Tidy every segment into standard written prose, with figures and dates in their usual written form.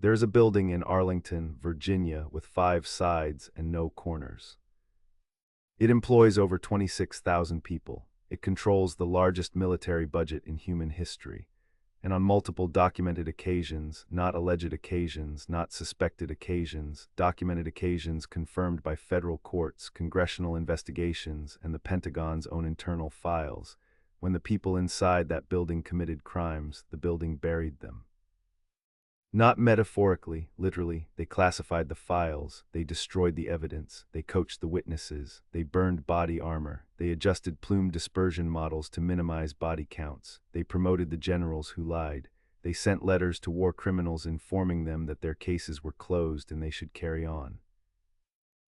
There's a building in Arlington, Virginia, with 5 sides and no corners. It employs over 26,000 people. It controls the largest military budget in human history. And on multiple documented occasions, not alleged occasions, not suspected occasions, documented occasions confirmed by federal courts, congressional investigations, and the Pentagon's own internal files, when the people inside that building committed crimes, the building buried them. Not metaphorically, literally, they classified the files, they destroyed the evidence, they coached the witnesses, they burned body armor, they adjusted plume dispersion models to minimize body counts, they promoted the generals who lied, they sent letters to war criminals informing them that their cases were closed and they should carry on.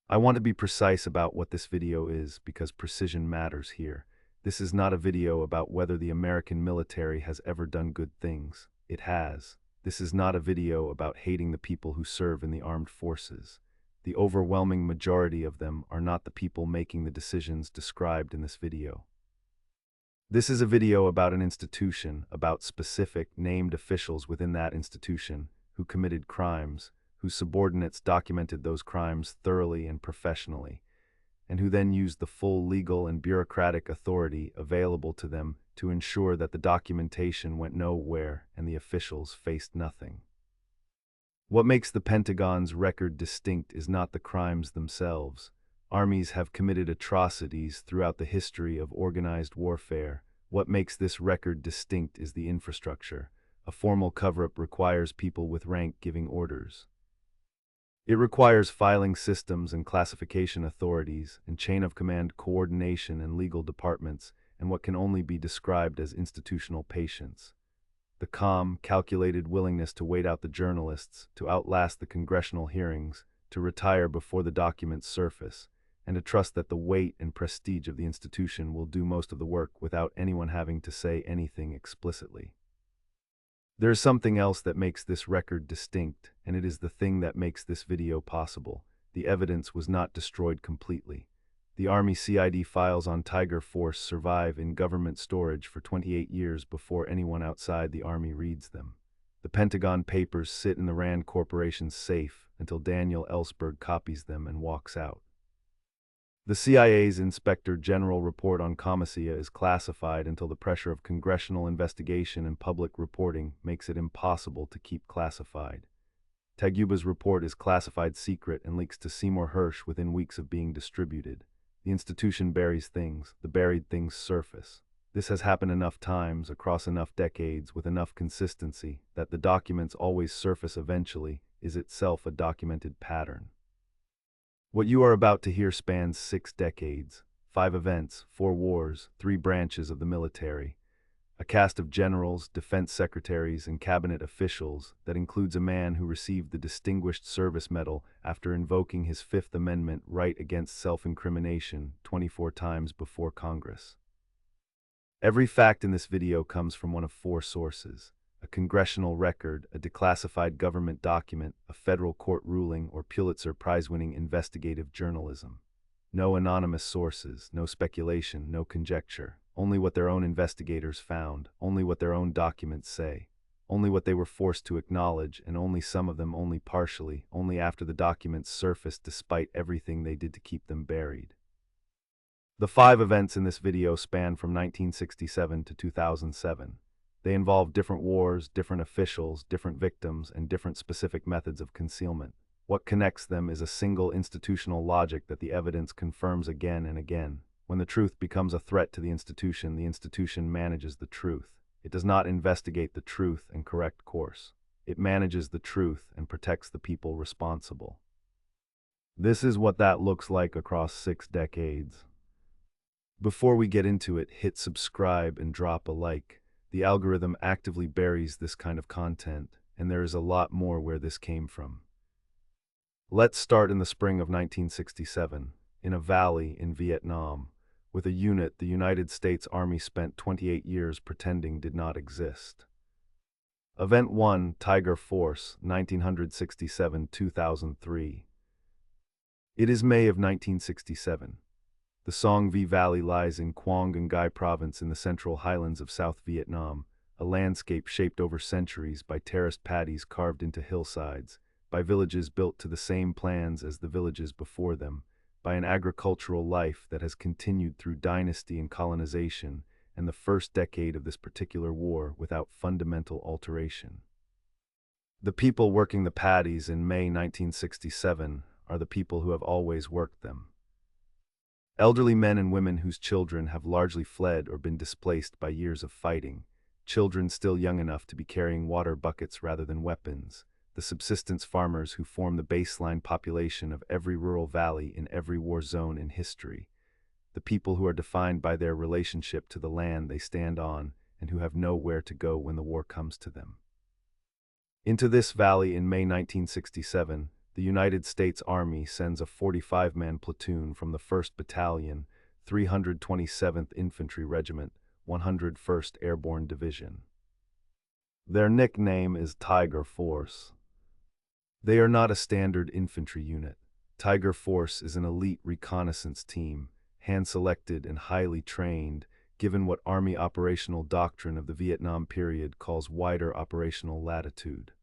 I want to be precise about what this video is because precision matters here. This is not a video about whether the American military has ever done good things. It has. This is not a video about hating the people who serve in the armed forces. The overwhelming majority of them are not the people making the decisions described in this video. This is a video about an institution, about specific, named officials within that institution who committed crimes, whose subordinates documented those crimes thoroughly and professionally, and who then used the full legal and bureaucratic authority available to them to ensure that the documentation went nowhere and the officials faced nothing. What makes the Pentagon's record distinct is not the crimes themselves. Armies have committed atrocities throughout the history of organized warfare. What makes this record distinct is the infrastructure. A formal cover-up requires people with rank giving orders. It requires filing systems and classification authorities, and chain-of-command coordination and legal departments, and what can only be described as institutional patience. The calm, calculated willingness to wait out the journalists, to outlast the congressional hearings, to retire before the documents surface, and to trust that the weight and prestige of the institution will do most of the work without anyone having to say anything explicitly. There is something else that makes this record distinct, and it is the thing that makes this video possible. The evidence was not destroyed completely. The Army CID files on Tiger Force survive in government storage for 28 years before anyone outside the Army reads them. The Pentagon Papers sit in the Rand Corporation's safe until Daniel Ellsberg copies them and walks out. The CIA's Inspector General report on Khamisiyah is classified until the pressure of congressional investigation and public reporting makes it impossible to keep classified. Taguba's report is classified secret and leaks to Seymour Hersh within weeks of being distributed. The institution buries things, the buried things surface. This has happened enough times, across enough decades, with enough consistency, that the documents always surface eventually is itself a documented pattern. What you are about to hear spans 6 decades, 5 events, 4 wars, 3 branches of the military, a cast of generals, defense secretaries, and cabinet officials that includes a man who received the Distinguished Service Medal after invoking his Fifth Amendment right against self-incrimination 24 times before Congress. Every fact in this video comes from one of 4 sources: a congressional record, a declassified government document, a federal court ruling, or Pulitzer Prize-winning investigative journalism. No anonymous sources, no speculation, no conjecture. Only what their own investigators found, only what their own documents say, only what they were forced to acknowledge, and only some of them only partially, only after the documents surfaced despite everything they did to keep them buried. The 5 events in this video span from 1967 to 2007. They involve different wars, different officials, different victims, and different specific methods of concealment. What connects them is a single institutional logic that the evidence confirms again and again. When the truth becomes a threat to the institution manages the truth. It does not investigate the truth and correct course. It manages the truth and protects the people responsible. This is what that looks like across 6 decades. Before we get into it, hit subscribe and drop a like. The algorithm actively buries this kind of content, and there is a lot more where this came from. Let's start in the spring of 1967, in a valley in Vietnam, with a unit the United States Army spent 28 years pretending did not exist. Event 1, Tiger Force, 1967-2003. It is May of 1967. The Song V Valley lies in Quang Nguyen Province in the central highlands of South Vietnam, a landscape shaped over centuries by terraced paddies carved into hillsides, by villages built to the same plans as the villages before them, by an agricultural life that has continued through dynasty and colonization, and the first decade of this particular war without fundamental alteration. The people working the paddies in May 1967 are the people who have always worked them. Elderly men and women whose children have largely fled or been displaced by years of fighting, children still young enough to be carrying water buckets rather than weapons, the subsistence farmers who form the baseline population of every rural valley in every war zone in history, the people who are defined by their relationship to the land they stand on and who have nowhere to go when the war comes to them. Into this valley in May 1967, the United States Army sends a 45-man platoon from the 1st Battalion, 327th Infantry Regiment, 101st Airborne Division. Their nickname is Tiger Force. They are not a standard infantry unit. Tiger Force is an elite reconnaissance team, hand-selected and highly trained, given what Army operational doctrine of the Vietnam period calls wider operational latitude.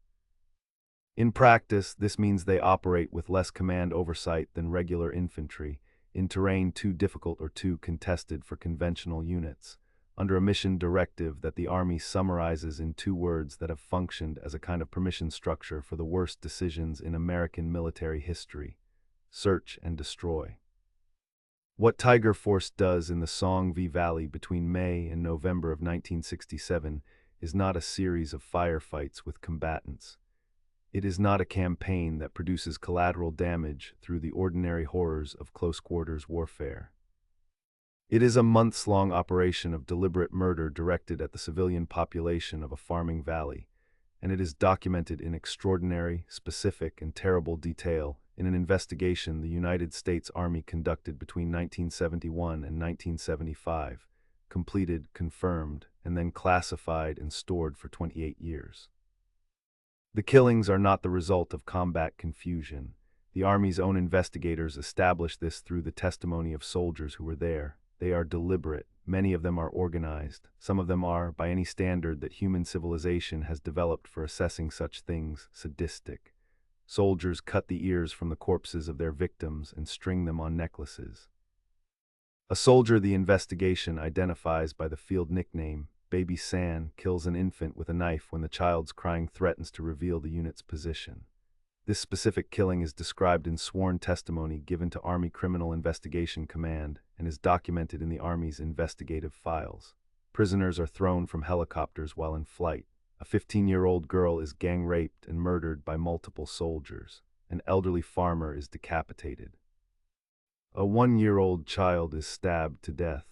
In practice, this means they operate with less command oversight than regular infantry, in terrain too difficult or too contested for conventional units, under a mission directive that the Army summarizes in 2 words that have functioned as a kind of permission structure for the worst decisions in American military history: search and destroy. What Tiger Force does in the Song V Valley between May and November of 1967 is not a series of firefights with combatants. It is not a campaign that produces collateral damage through the ordinary horrors of close-quarters warfare. It is a months-long operation of deliberate murder directed at the civilian population of a farming valley, and it is documented in extraordinary, specific, and terrible detail in an investigation the United States Army conducted between 1971 and 1975, completed, confirmed, and then classified and stored for 28 years. The killings are not the result of combat confusion. The Army's own investigators established this through the testimony of soldiers who were there. They are deliberate. Many of them are organized. Some of them are, by any standard that human civilization has developed for assessing such things, sadistic. Soldiers cut the ears from the corpses of their victims and string them on necklaces. A soldier the investigation identifies by the field nickname Baby San kills an infant with a knife when the child's crying threatens to reveal the unit's position. This specific killing is described in sworn testimony given to Army Criminal Investigation Command and is documented in the Army's investigative files. Prisoners are thrown from helicopters while in flight. A 15-year-old girl is gang-raped and murdered by multiple soldiers. An elderly farmer is decapitated. A 1-year-old child is stabbed to death.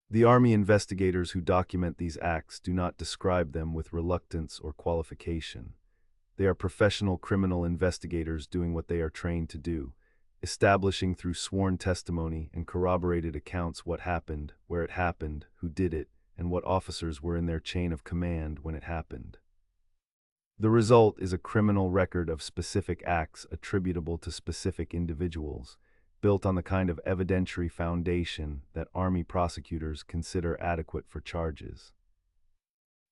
The Army investigators who document these acts do not describe them with reluctance or qualification. They are professional criminal investigators doing what they are trained to do, establishing through sworn testimony and corroborated accounts what happened, where it happened, who did it, and what officers were in their chain of command when it happened. The result is a criminal record of specific acts attributable to specific individuals, built on the kind of evidentiary foundation that Army prosecutors consider adequate for charges.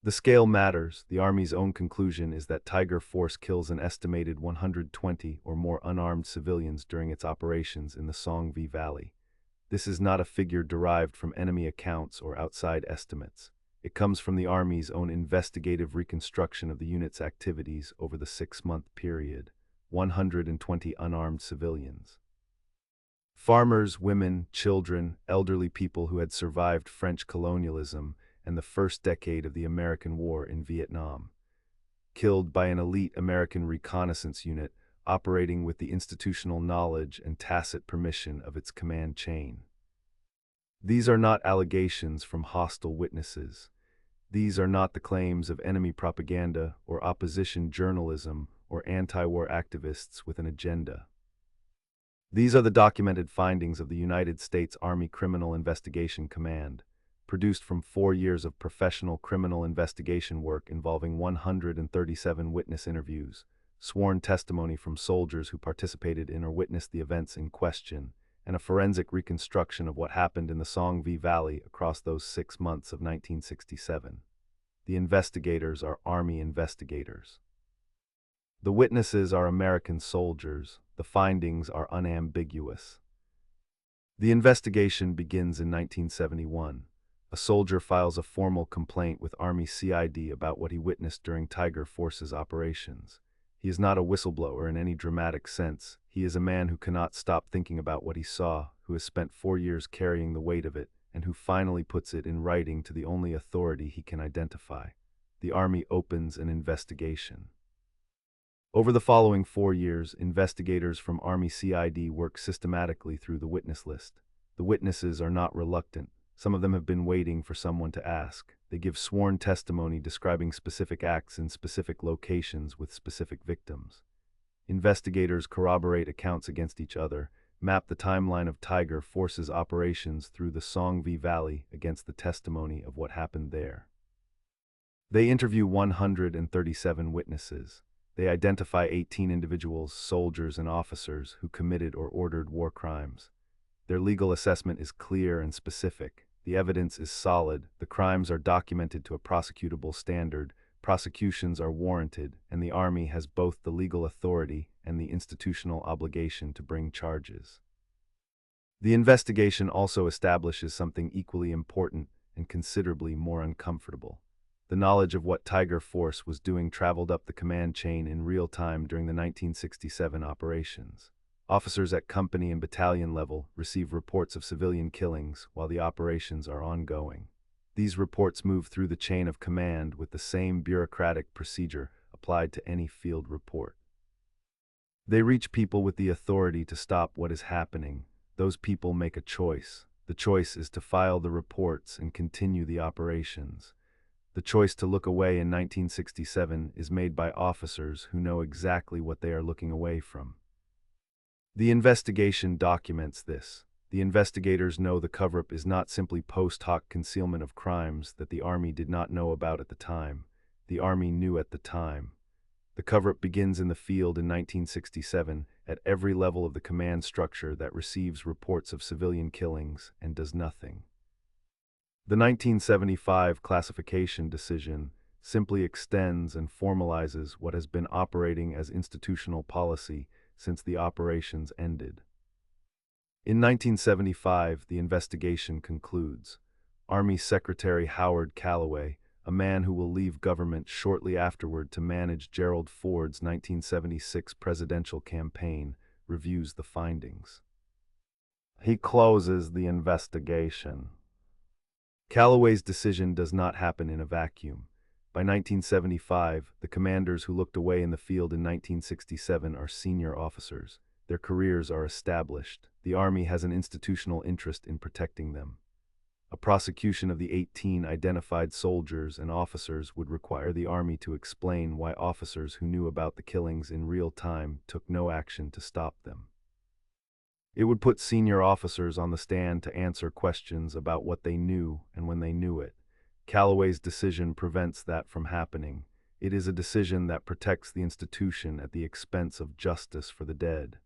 The scale matters. The Army's own conclusion is that Tiger Force kills an estimated 120 or more unarmed civilians during its operations in the Song V Valley. This is not a figure derived from enemy accounts or outside estimates. It comes from the Army's own investigative reconstruction of the unit's activities over the 6-month period: 120 unarmed civilians. Farmers, women, children, elderly people who had survived French colonialism and the first decade of the American War in Vietnam. Killed by an elite American reconnaissance unit operating with the institutional knowledge and tacit permission of its command chain. These are not allegations from hostile witnesses. These are not the claims of enemy propaganda or opposition journalism or anti-war activists with an agenda. These are the documented findings of the United States Army Criminal Investigation Command, produced from 4 years of professional criminal investigation work involving 137 witness interviews, sworn testimony from soldiers who participated in or witnessed the events in question, and a forensic reconstruction of what happened in the Song V Valley across those 6 months of 1967. The investigators are Army investigators. The witnesses are American soldiers. The findings are unambiguous. The investigation begins in 1971. A soldier files a formal complaint with Army CID about what he witnessed during Tiger Force's operations. He is not a whistleblower in any dramatic sense. He is a man who cannot stop thinking about what he saw, who has spent 4 years carrying the weight of it, and who finally puts it in writing to the only authority he can identify. The Army opens an investigation. Over the following 4 years, investigators from Army CID work systematically through the witness list. The witnesses are not reluctant. Some of them have been waiting for someone to ask. They give sworn testimony describing specific acts in specific locations with specific victims. Investigators corroborate accounts against each other, map the timeline of Tiger Force's operations through the Songvi Valley against the testimony of what happened there. They interview 137 witnesses. They identify 18 individuals, soldiers and officers, who committed or ordered war crimes. Their legal assessment is clear and specific. The evidence is solid. The crimes are documented to a prosecutable standard. Prosecutions are warranted, and the Army has both the legal authority and the institutional obligation to bring charges. The investigation also establishes something equally important and considerably more uncomfortable. The knowledge of what Tiger Force was doing traveled up the command chain in real time during the 1967 operations. Officers at company and battalion level receive reports of civilian killings while the operations are ongoing. These reports move through the chain of command with the same bureaucratic procedure applied to any field report. They reach people with the authority to stop what is happening. Those people make a choice. The choice is to file the reports and continue the operations. The choice to look away in 1967 is made by officers who know exactly what they are looking away from. The investigation documents this. The investigators know the cover-up is not simply post hoc concealment of crimes that the Army did not know about at the time. The Army knew at the time. The cover-up begins in the field in 1967 at every level of the command structure that receives reports of civilian killings and does nothing. The 1975 classification decision simply extends and formalizes what has been operating as institutional policy since the operations ended. In 1975, the investigation concludes. Army Secretary Howard Callaway, a man who will leave government shortly afterward to manage Gerald Ford's 1976 presidential campaign, reviews the findings. He closes the investigation. Callaway's decision does not happen in a vacuum. By 1975, the commanders who looked away in the field in 1967 are senior officers. Their careers are established. The Army has an institutional interest in protecting them. A prosecution of the 18 identified soldiers and officers would require the Army to explain why officers who knew about the killings in real time took no action to stop them. It would put senior officers on the stand to answer questions about what they knew and when they knew it. Callaway's decision prevents that from happening. It is a decision that protects the institution at the expense of justice for the dead.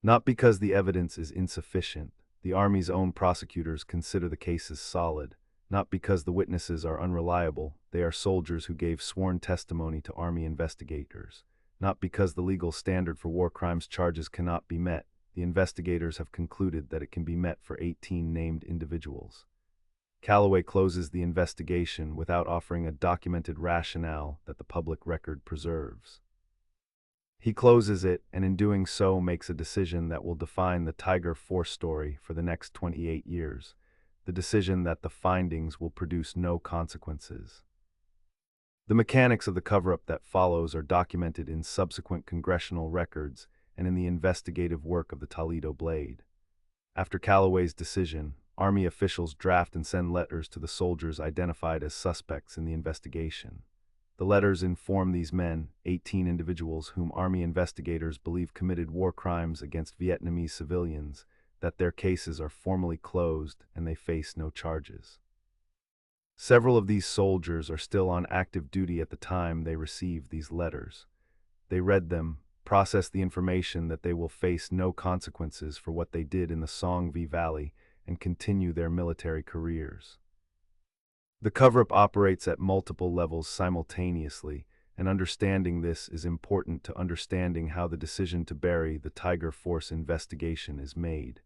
Not because the evidence is insufficient. The Army's own prosecutors consider the cases solid. Not because the witnesses are unreliable. They are soldiers who gave sworn testimony to Army investigators. Not because the legal standard for war crimes charges cannot be met. The investigators have concluded that it can be met for 18 named individuals. Callaway closes the investigation without offering a documented rationale that the public record preserves. He closes it, and in doing so makes a decision that will define the Tiger Force story for the next 28 years, the decision that the findings will produce no consequences. The mechanics of the cover-up that follows are documented in subsequent congressional records and in the investigative work of the Toledo Blade. After Callaway's decision, Army officials draft and send letters to the soldiers identified as suspects in the investigation. The letters inform these men, 18 individuals whom Army investigators believe committed war crimes against Vietnamese civilians, that their cases are formally closed and they face no charges. Several of these soldiers are still on active duty at the time they receive these letters. They read them, process the information that they will face no consequences for what they did in the Songvi Valley, and continue their military careers. The cover-up operates at multiple levels simultaneously, and understanding this is important to understanding how the decision to bury the Tiger Force investigation is made.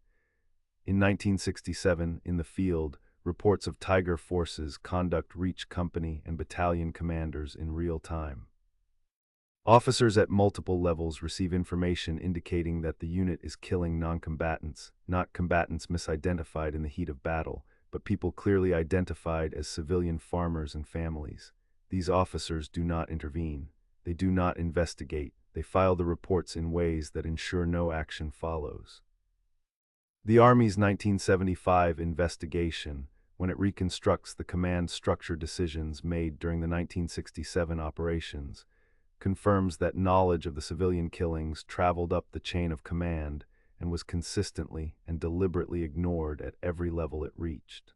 In 1967, in the field, reports of Tiger Force's conduct reach company and battalion commanders in real time. Officers at multiple levels receive information indicating that the unit is killing non-combatants, not combatants misidentified in the heat of battle, but people clearly identified as civilian farmers and families. These officers do not intervene. They do not investigate. They file the reports in ways that ensure no action follows. The Army's 1975 investigation, when it reconstructs the command structure decisions made during the 1967 operations, confirms that knowledge of the civilian killings traveled up the chain of command and was consistently and deliberately ignored at every level it reached.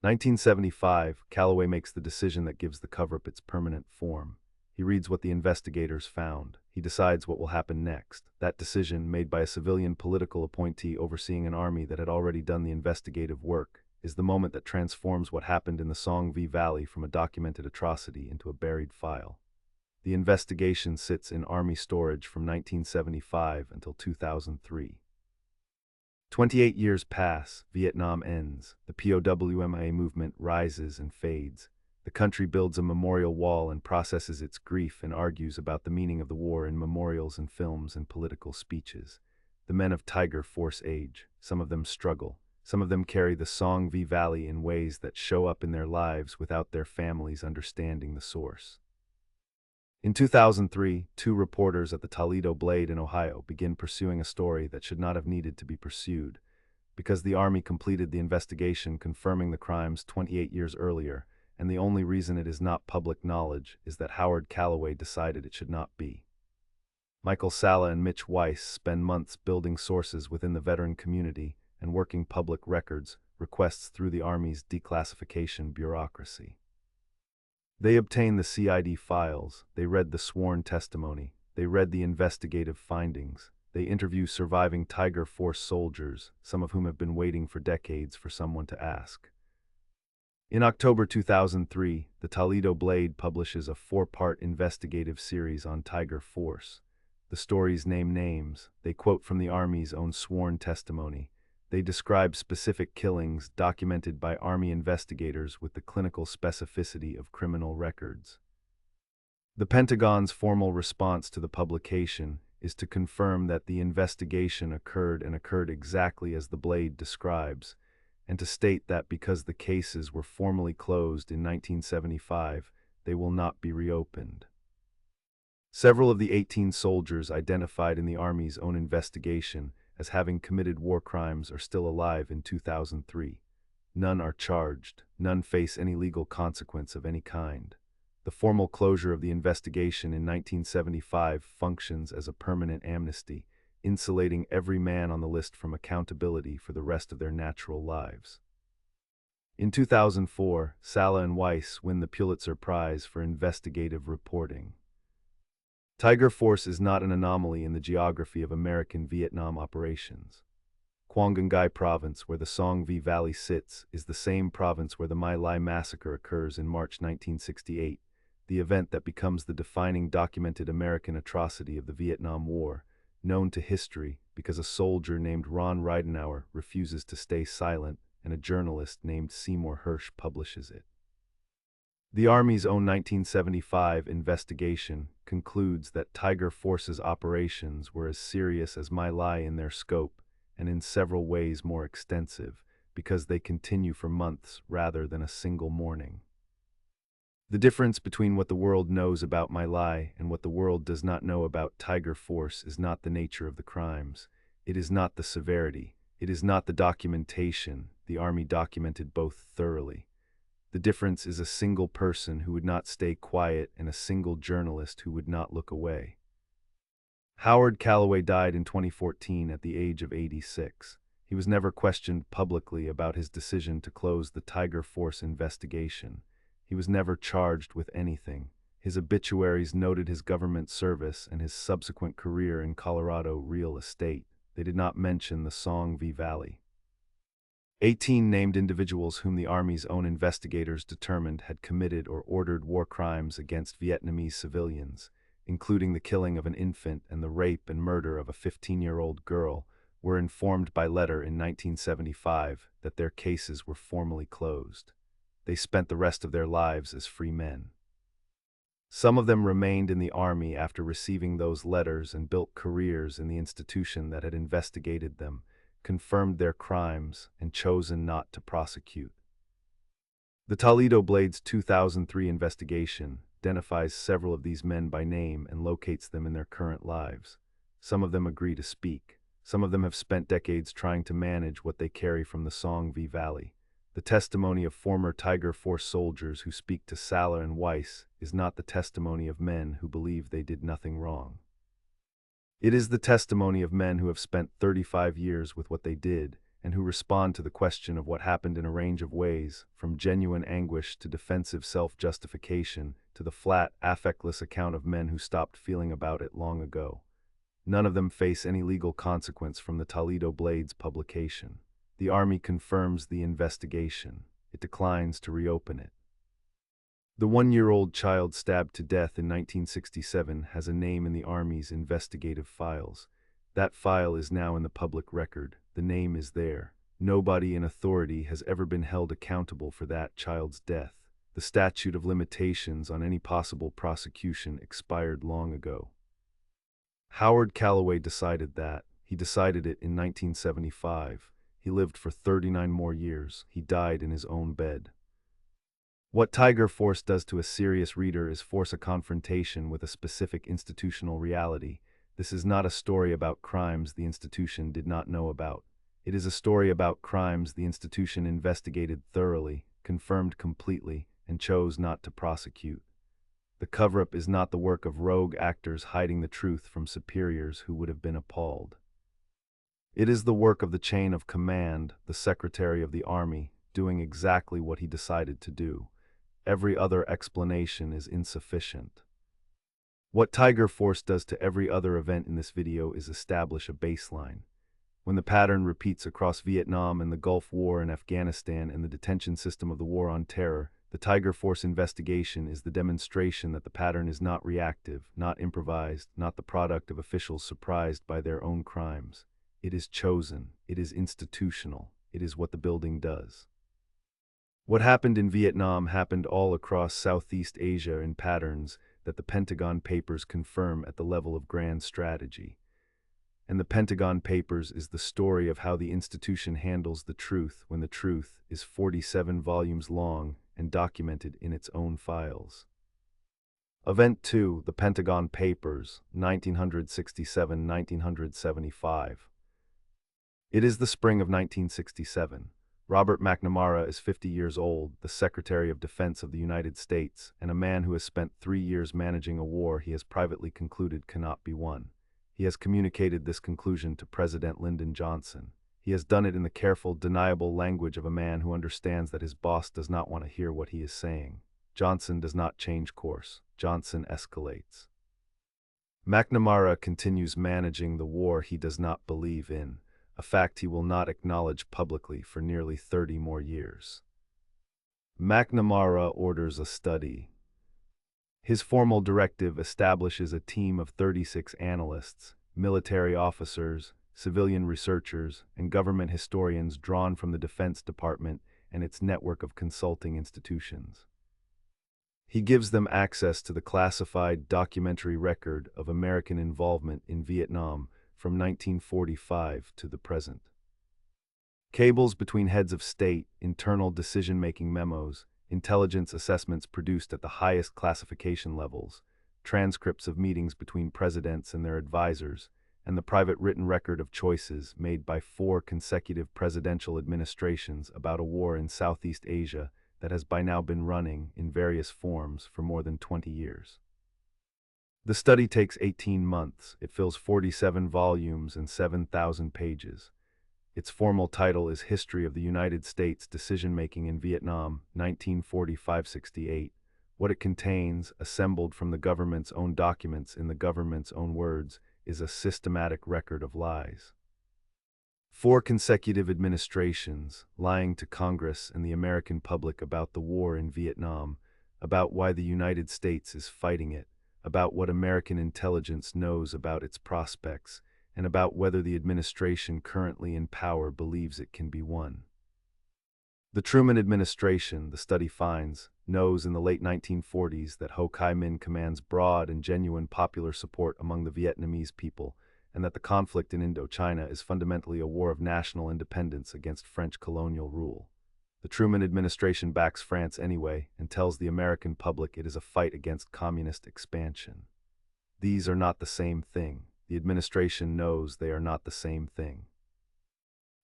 1975, Calloway makes the decision that gives the cover-up its permanent form. He reads what the investigators found. He decides what will happen next. That decision, made by a civilian political appointee overseeing an army that had already done the investigative work, is the moment that transforms what happened in the Song V Valley from a documented atrocity into a buried file. The investigation sits in Army storage from 1975 until 2003. 28 years pass, Vietnam ends, the POWMIA movement rises and fades. The country builds a memorial wall and processes its grief and argues about the meaning of the war in memorials and films and political speeches. The men of Tiger Force age. Some of them struggle. Some of them carry the Song V Valley in ways that show up in their lives without their families understanding the source. In 2003, two reporters at the Toledo Blade in Ohio begin pursuing a story that should not have needed to be pursued, because the Army completed the investigation confirming the crimes 28 years earlier, and the only reason it is not public knowledge is that Howard Calloway decided it should not be. Michael Salla and Mitch Weiss spend months building sources within the veteran community and working public records requests through the Army's declassification bureaucracy. They obtained the CID files, they read the sworn testimony, they read the investigative findings, they interview surviving Tiger Force soldiers, some of whom have been waiting for decades for someone to ask. In October 2003, the Toledo Blade publishes a 4-part investigative series on Tiger Force. The stories name names, they quote from the Army's own sworn testimony. They describe specific killings documented by Army investigators with the clinical specificity of criminal records. The Pentagon's formal response to the publication is to confirm that the investigation occurred exactly as the Blade describes, and to state that because the cases were formally closed in 1975, they will not be reopened. Several of the 18 soldiers identified in the Army's own investigation as having committed war crimes are still alive in 2003. None are charged, none face any legal consequence of any kind. The formal closure of the investigation in 1975 functions as a permanent amnesty, insulating every man on the list from accountability for the rest of their natural lives. In 2004, Salla and Weiss win the Pulitzer Prize for investigative reporting. Tiger Force is not an anomaly in the geography of American Vietnam operations. Quang Ngai Province, where the Song V Valley sits, is the same province where the My Lai massacre occurs in March 1968, the event that becomes the defining documented American atrocity of the Vietnam War, known to history because a soldier named Ron Ridenour refuses to stay silent and a journalist named Seymour Hersh publishes it. The Army's own 1975 investigation concludes that Tiger Force's operations were as serious as My Lai in their scope and in several ways more extensive because they continue for months rather than a single morning. The difference between what the world knows about My Lai and what the world does not know about Tiger Force is not the nature of the crimes. It is not the severity. It is not the documentation. The Army documented both thoroughly. The difference is a single person who would not stay quiet and a single journalist who would not look away. Howard Calloway died in 2014 at the age of 86. He was never questioned publicly about his decision to close the Tiger Force investigation. He was never charged with anything. His obituaries noted his government service and his subsequent career in Colorado real estate. They did not mention the Song V Valley. 18 named individuals whom the Army's own investigators determined had committed or ordered war crimes against Vietnamese civilians, including the killing of an infant and the rape and murder of a 15-year-old girl, were informed by letter in 1975 that their cases were formally closed. They spent the rest of their lives as free men. Some of them remained in the Army after receiving those letters and built careers in the institution that had investigated them, confirmed their crimes, and chosen not to prosecute. The Toledo Blades 2003 investigation identifies several of these men by name and locates them in their current lives. Some of them agree to speak. Some of them have spent decades trying to manage what they carry from the Song V Valley. The testimony of former Tiger Force soldiers who speak to Sala and Weiss is not the testimony of men who believe they did nothing wrong. It is the testimony of men who have spent 35 years with what they did and who respond to the question of what happened in a range of ways, from genuine anguish to defensive self-justification to the flat, affectless account of men who stopped feeling about it long ago. None of them face any legal consequence from the Toledo Blades publication. The Army confirms the investigation. It declines to reopen it. The 1-year-old child stabbed to death in 1967 has a name in the Army's investigative files. That file is now in the public record. The name is there. Nobody in authority has ever been held accountable for that child's death. The statute of limitations on any possible prosecution expired long ago. Howard Calloway decided that. He decided it in 1975. He lived for 39 more years. He died in his own bed. What Tiger Force does to a serious reader is force a confrontation with a specific institutional reality. This is not a story about crimes the institution did not know about. It is a story about crimes the institution investigated thoroughly, confirmed completely, and chose not to prosecute. The cover-up is not the work of rogue actors hiding the truth from superiors who would have been appalled. It is the work of the chain of command, the Secretary of the Army, doing exactly what he decided to do. Every other explanation is insufficient. What Tiger Force does to every other event in this video is establish a baseline. When the pattern repeats across Vietnam and the Gulf War and Afghanistan and the detention system of the War on Terror, the Tiger Force investigation is the demonstration that the pattern is not reactive, not improvised, not the product of officials surprised by their own crimes. It is chosen. It is institutional. It is what the building does. What happened in Vietnam happened all across Southeast Asia in patterns that the Pentagon Papers confirm at the level of grand strategy. And the Pentagon Papers is the story of how the institution handles the truth when the truth is 47 volumes long and documented in its own files. Event 2, the Pentagon Papers, 1967-1975. It is the spring of 1967. Robert McNamara is 50 years old, the Secretary of Defense of the United States, and a man who has spent 3 years managing a war he has privately concluded cannot be won. He has communicated this conclusion to President Lyndon Johnson. He has done it in the careful, deniable language of a man who understands that his boss does not want to hear what he is saying. Johnson does not change course. Johnson escalates. McNamara continues managing the war he does not believe in, a fact he will not acknowledge publicly for nearly 30 more years. McNamara orders a study. His formal directive establishes a team of 36 analysts, military officers, civilian researchers, and government historians drawn from the Defense Department and its network of consulting institutions. He gives them access to the classified documentary record of American involvement in Vietnam from 1945 to the present. Cables between heads of state, internal decision-making memos, intelligence assessments produced at the highest classification levels, transcripts of meetings between presidents and their advisors, and the private written record of choices made by 4 consecutive presidential administrations about a war in Southeast Asia that has by now been running in various forms for more than 20 years. The study takes 18 months. It fills 47 volumes and 7,000 pages. Its formal title is History of the United States Decision-Making in Vietnam, 1945-68. What it contains, assembled from the government's own documents in the government's own words, is a systematic record of lies. 4 consecutive administrations, lying to Congress and the American public about the war in Vietnam, about why the United States is fighting it, about what American intelligence knows about its prospects, and about whether the administration currently in power believes it can be won. The Truman administration, the study finds, knows in the late 1940s that Ho Chi Minh commands broad and genuine popular support among the Vietnamese people, and that the conflict in Indochina is fundamentally a war of national independence against French colonial rule. The Truman administration backs France anyway and tells the American public it is a fight against communist expansion. These are not the same thing. The administration knows they are not the same thing.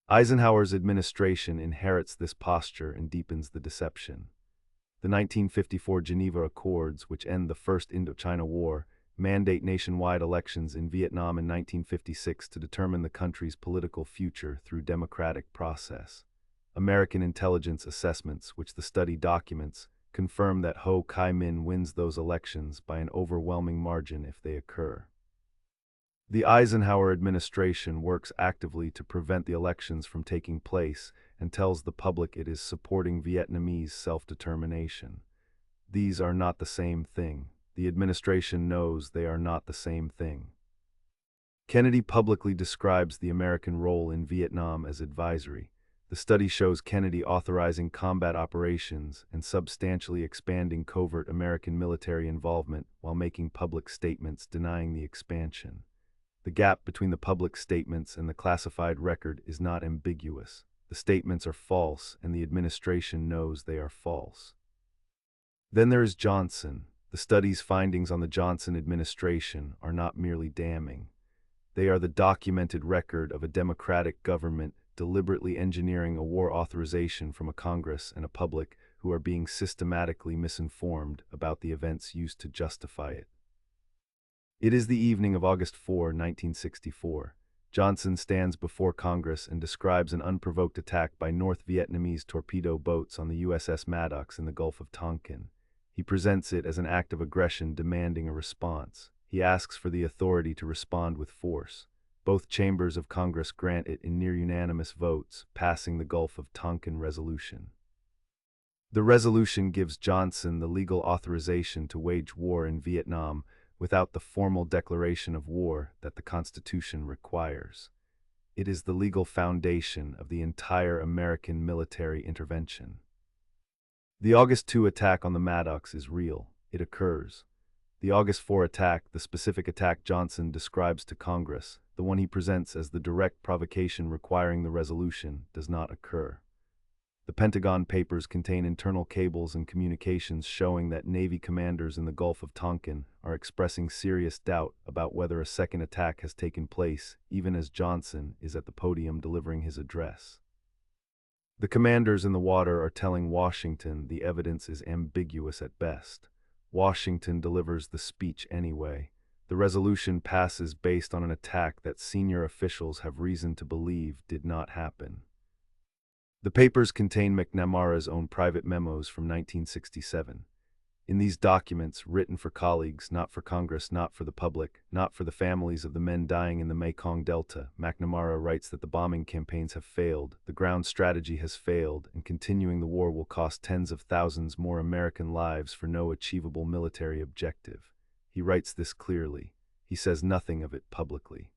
Eisenhower's administration inherits this posture and deepens the deception. The 1954 Geneva Accords, which end the First Indochina War, mandate nationwide elections in Vietnam in 1956 to determine the country's political future through democratic process. American intelligence assessments, which the study documents, confirm that Ho Chi Minh wins those elections by an overwhelming margin if they occur. The Eisenhower administration works actively to prevent the elections from taking place and tells the public it is supporting Vietnamese self-determination. These are not the same thing. The administration knows they are not the same thing. Kennedy publicly describes the American role in Vietnam as advisory. The study shows Kennedy authorizing combat operations and substantially expanding covert American military involvement while making public statements denying the expansion. The gap between the public statements and the classified record is not ambiguous. The statements are false, and the administration knows they are false. Then there is Johnson. The study's findings on the Johnson administration are not merely damning. They are the documented record of a democratic government deliberately engineering a war authorization from a Congress and a public who are being systematically misinformed about the events used to justify it. It is the evening of August 4, 1964. Johnson stands before Congress and describes an unprovoked attack by North Vietnamese torpedo boats on the USS Maddox in the Gulf of Tonkin. He presents it as an act of aggression demanding a response. He asks for the authority to respond with force. Both chambers of Congress grant it in near-unanimous votes, passing the Gulf of Tonkin resolution. The resolution gives Johnson the legal authorization to wage war in Vietnam without the formal declaration of war that the Constitution requires. It is the legal foundation of the entire American military intervention. The August 2 attack on the Maddox is real. It occurs. The August 4 attack, the specific attack Johnson describes to Congress, the one he presents as the direct provocation requiring the resolution, does not occur. The Pentagon Papers contain internal cables and communications showing that Navy commanders in the Gulf of Tonkin are expressing serious doubt about whether a second attack has taken place, even as Johnson is at the podium delivering his address. The commanders in the water are telling Washington the evidence is ambiguous at best. Washington delivers the speech anyway. The resolution passes based on an attack that senior officials have reason to believe did not happen. The papers contain McNamara's own private memos from 1967. In these documents, written for colleagues, not for Congress, not for the public, not for the families of the men dying in the Mekong Delta, McNamara writes that the bombing campaigns have failed, the ground strategy has failed, and continuing the war will cost tens of thousands more American lives for no achievable military objective. He writes this clearly. He says nothing of it publicly.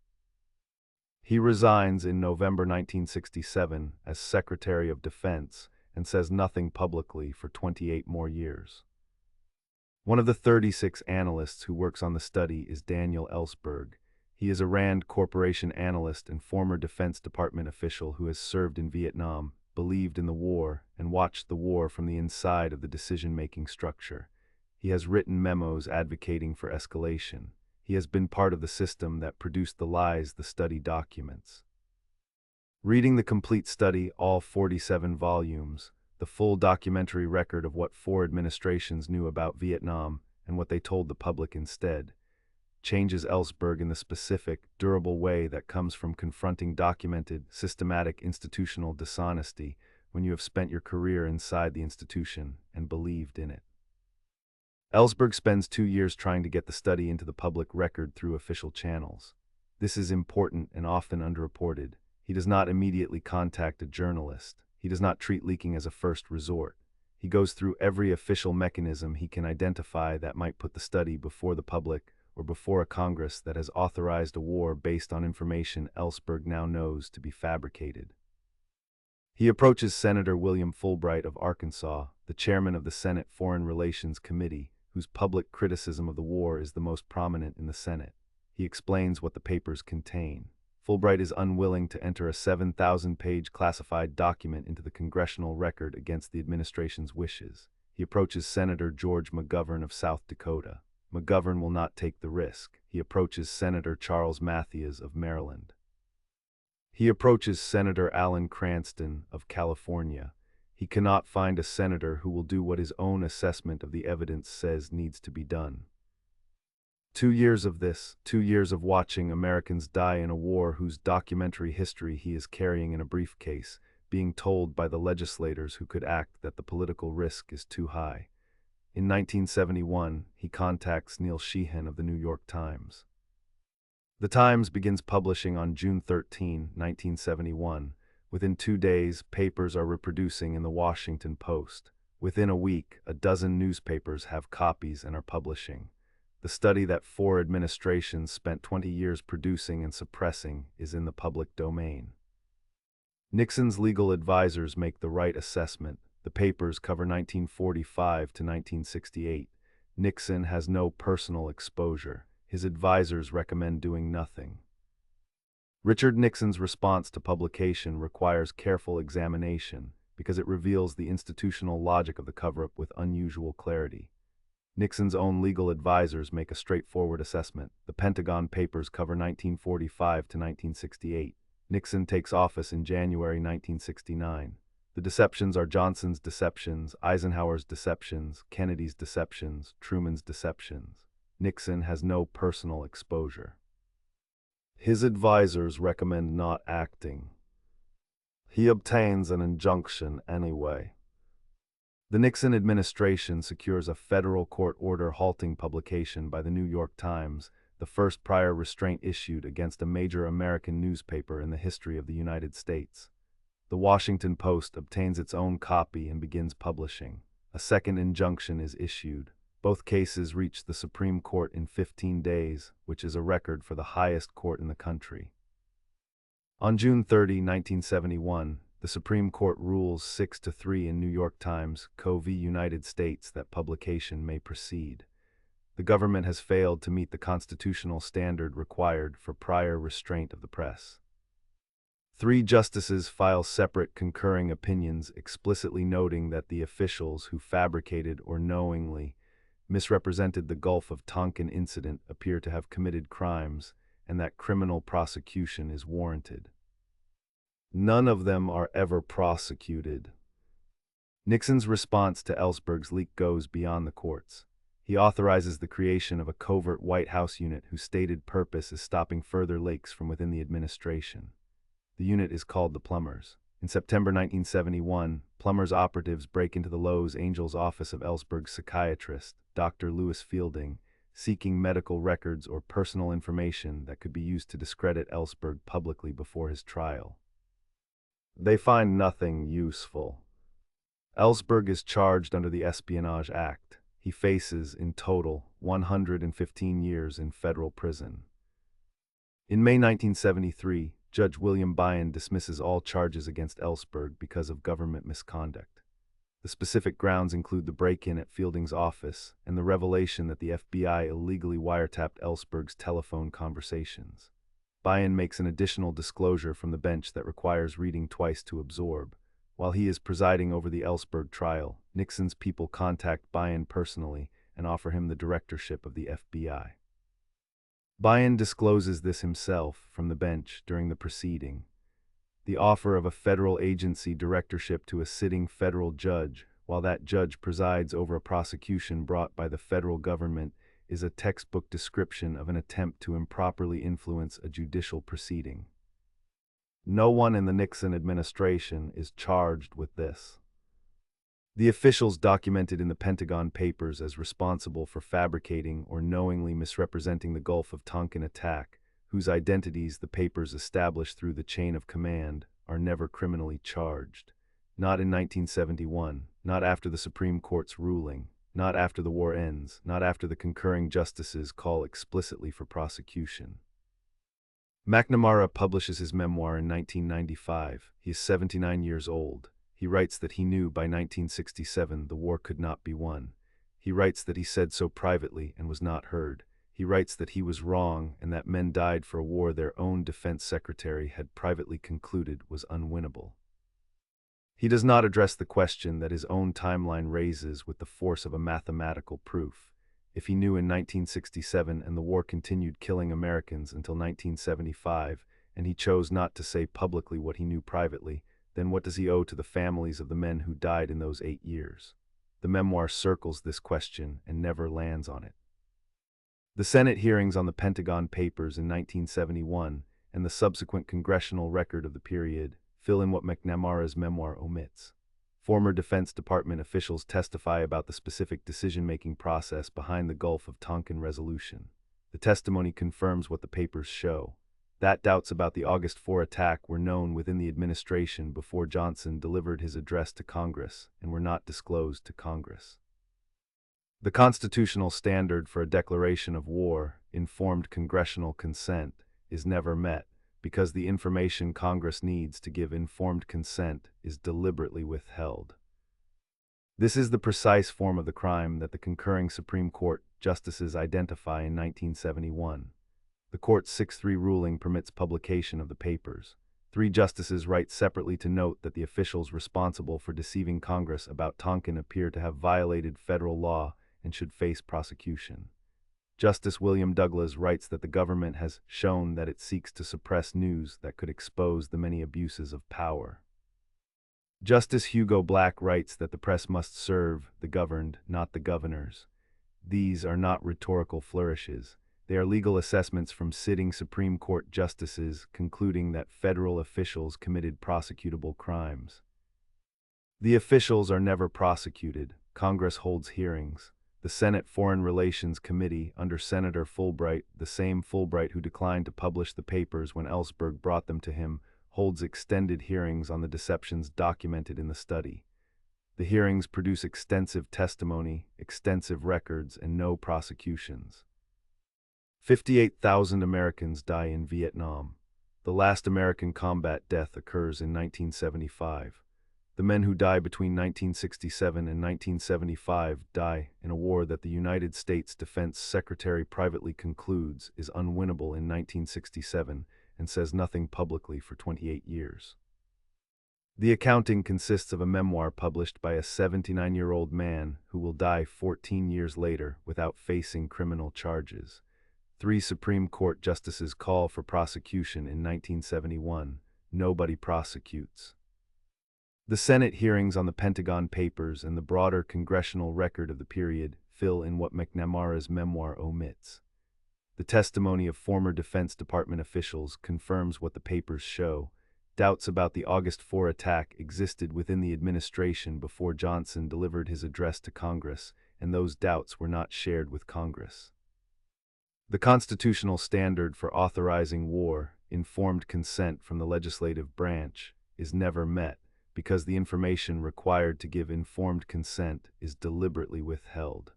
He resigns in November 1967 as Secretary of Defense and says nothing publicly for 28 more years. One of the 36 analysts who works on the study is Daniel Ellsberg. He is a Rand Corporation analyst and former Defense Department official who has served in Vietnam, believed in the war, and watched the war from the inside of the decision-making structure. He has written memos advocating for escalation. He has been part of the system that produced the lies the study documents. Reading the complete study, all 47 volumes, the full documentary record of what 4 administrations knew about Vietnam and what they told the public instead, changes Ellsberg in the specific, durable way that comes from confronting documented, systematic institutional dishonesty when you have spent your career inside the institution and believed in it. Ellsberg spends 2 years trying to get the study into the public record through official channels. This is important and often underreported. He does not immediately contact a journalist. He does not treat leaking as a first resort. He goes through every official mechanism he can identify that might put the study before the public or before a Congress that has authorized a war based on information Ellsberg now knows to be fabricated. He approaches Senator William Fulbright of Arkansas, the chairman of the Senate Foreign Relations Committee, whose public criticism of the war is the most prominent in the Senate. He explains what the papers contain. Fulbright is unwilling to enter a 7,000-page classified document into the congressional record against the administration's wishes. He approaches Senator George McGovern of South Dakota. McGovern will not take the risk. He approaches Senator Charles Mathias of Maryland. He approaches Senator Alan Cranston of California. He cannot find a senator who will do what his own assessment of the evidence says needs to be done. 2 years of this, 2 years of watching Americans die in a war whose documentary history he is carrying in a briefcase, being told by the legislators who could act that the political risk is too high. In 1971, he contacts Neil Sheehan of the New York Times. The Times begins publishing on June 13, 1971. Within 2 days, papers are reproducing in the Washington Post. Within a week, a dozen newspapers have copies and are publishing. The study that 4 administrations spent 20 years producing and suppressing is in the public domain. Nixon's legal advisors make the right assessment. The papers cover 1945 to 1968. Nixon has no personal exposure. His advisors recommend doing nothing. Richard Nixon's response to publication requires careful examination because it reveals the institutional logic of the cover-up with unusual clarity. Nixon's own legal advisors make a straightforward assessment. The Pentagon Papers cover 1945 to 1968. Nixon takes office in January 1969. The deceptions are Johnson's deceptions, Eisenhower's deceptions, Kennedy's deceptions, Truman's deceptions. Nixon has no personal exposure. His advisors recommend not acting. He obtains an injunction anyway. The Nixon administration secures a federal court order halting publication by the New York Times, the first prior restraint issued against a major American newspaper in the history of the United States. The Washington Post obtains its own copy and begins publishing. A second injunction is issued. Both cases reach the Supreme Court in 15 days, which is a record for the highest court in the country. On June 30, 1971, the Supreme Court rules 6-3 in New York Times, Co. v. United States that publication may proceed. The government has failed to meet the constitutional standard required for prior restraint of the press. 3 justices file separate concurring opinions explicitly noting that the officials who fabricated or knowingly misrepresented the Gulf of Tonkin incident appear to have committed crimes and that criminal prosecution is warranted. None of them are ever prosecuted. Nixon's response to Ellsberg's leak goes beyond the courts. He authorizes the creation of a covert White House unit whose stated purpose is stopping further leaks from within the administration. The unit is called the Plumbers. In September 1971, Plumbers operatives break into the Los Angeles office of Ellsberg's psychiatrist, Dr. Lewis Fielding, seeking medical records or personal information that could be used to discredit Ellsberg publicly before his trial. They find nothing useful. Ellsberg is charged under the Espionage Act. He faces, in total, 115 years in federal prison. In May 1973, Judge William Byron dismisses all charges against Ellsberg because of government misconduct. The specific grounds include the break-in at Fielding's office and the revelation that the FBI illegally wiretapped Ellsberg's telephone conversations. Byron makes an additional disclosure from the bench that requires reading twice to absorb. While he is presiding over the Ellsberg trial, Nixon's people contact Byron personally and offer him the directorship of the FBI. Byron discloses this himself from the bench during the proceeding. The offer of a federal agency directorship to a sitting federal judge, while that judge presides over a prosecution brought by the federal government, is a textbook description of an attempt to improperly influence a judicial proceeding. No one in the Nixon administration is charged with this. The officials documented in the Pentagon Papers as responsible for fabricating or knowingly misrepresenting the Gulf of Tonkin attack, whose identities the papers establish through the chain of command, are never criminally charged. Not in 1971, not after the Supreme Court's ruling, not after the war ends, not after the concurring justices call explicitly for prosecution. McNamara publishes his memoir in 1995. He is 79 years old. He writes that he knew by 1967 the war could not be won. He writes that he said so privately and was not heard. He writes that he was wrong and that men died for a war their own defense secretary had privately concluded was unwinnable. He does not address the question that his own timeline raises with the force of a mathematical proof. If he knew in 1967 and the war continued killing Americans until 1975, and he chose not to say publicly what he knew privately, then what does he owe to the families of the men who died in those 8 years? The memoir circles this question and never lands on it. The Senate hearings on the Pentagon Papers in 1971 and the subsequent congressional record of the period fill in what McNamara's memoir omits. Former Defense Department officials testify about the specific decision-making process behind the Gulf of Tonkin resolution. The testimony confirms what the papers show, that doubts about the August 4 attack were known within the administration before Johnson delivered his address to Congress and were not disclosed to Congress. The constitutional standard for a declaration of war, informed congressional consent, is never met, because the information Congress needs to give informed consent is deliberately withheld. This is the precise form of the crime that the concurring Supreme Court justices identify in 1971. The court's 6-3 ruling permits publication of the papers. 3 justices write separately to note that the officials responsible for deceiving Congress about Tonkin appear to have violated federal law and should face prosecution. Justice William Douglas writes that the government has shown that it seeks to suppress news that could expose the many abuses of power. Justice Hugo Black writes that the press must serve the governed, not the governors. These are not rhetorical flourishes. They are legal assessments from sitting Supreme Court justices concluding that federal officials committed prosecutable crimes. The officials are never prosecuted. Congress holds hearings. The Senate Foreign Relations Committee, under Senator Fulbright, the same Fulbright who declined to publish the papers when Ellsberg brought them to him, holds extended hearings on the deceptions documented in the study. The hearings produce extensive testimony, extensive records, and no prosecutions. 58,000 Americans die in Vietnam. The last American combat death occurs in 1975. The men who die between 1967 and 1975 die in a war that the United States Defense Secretary privately concludes is unwinnable in 1967 and says nothing publicly for 28 years. The accounting consists of a memoir published by a 79-year-old man who will die 14 years later without facing criminal charges. 3 Supreme Court justices call for prosecution in 1971. Nobody prosecutes. The Senate hearings on the Pentagon Papers and the broader congressional record of the period fill in what McNamara's memoir omits. The testimony of former Defense Department officials confirms what the papers show. Doubts about the August 4 attack existed within the administration before Johnson delivered his address to Congress, and those doubts were not shared with Congress. The constitutional standard for authorizing war, informed consent from the legislative branch, is never met, because the information required to give informed consent is deliberately withheld.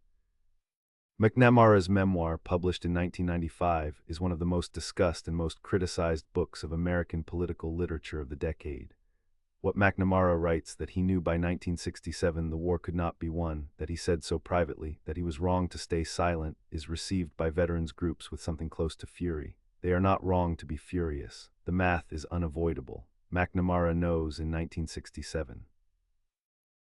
McNamara's memoir, published in 1995, is one of the most discussed and most criticized books of American political literature of the decade. What McNamara writes that he knew by 1967 the war could not be won, that he said so privately, that he was wrong to stay silent, is received by veterans groups with something close to fury. They are not wrong to be furious. The math is unavoidable. McNamara knows in 1967.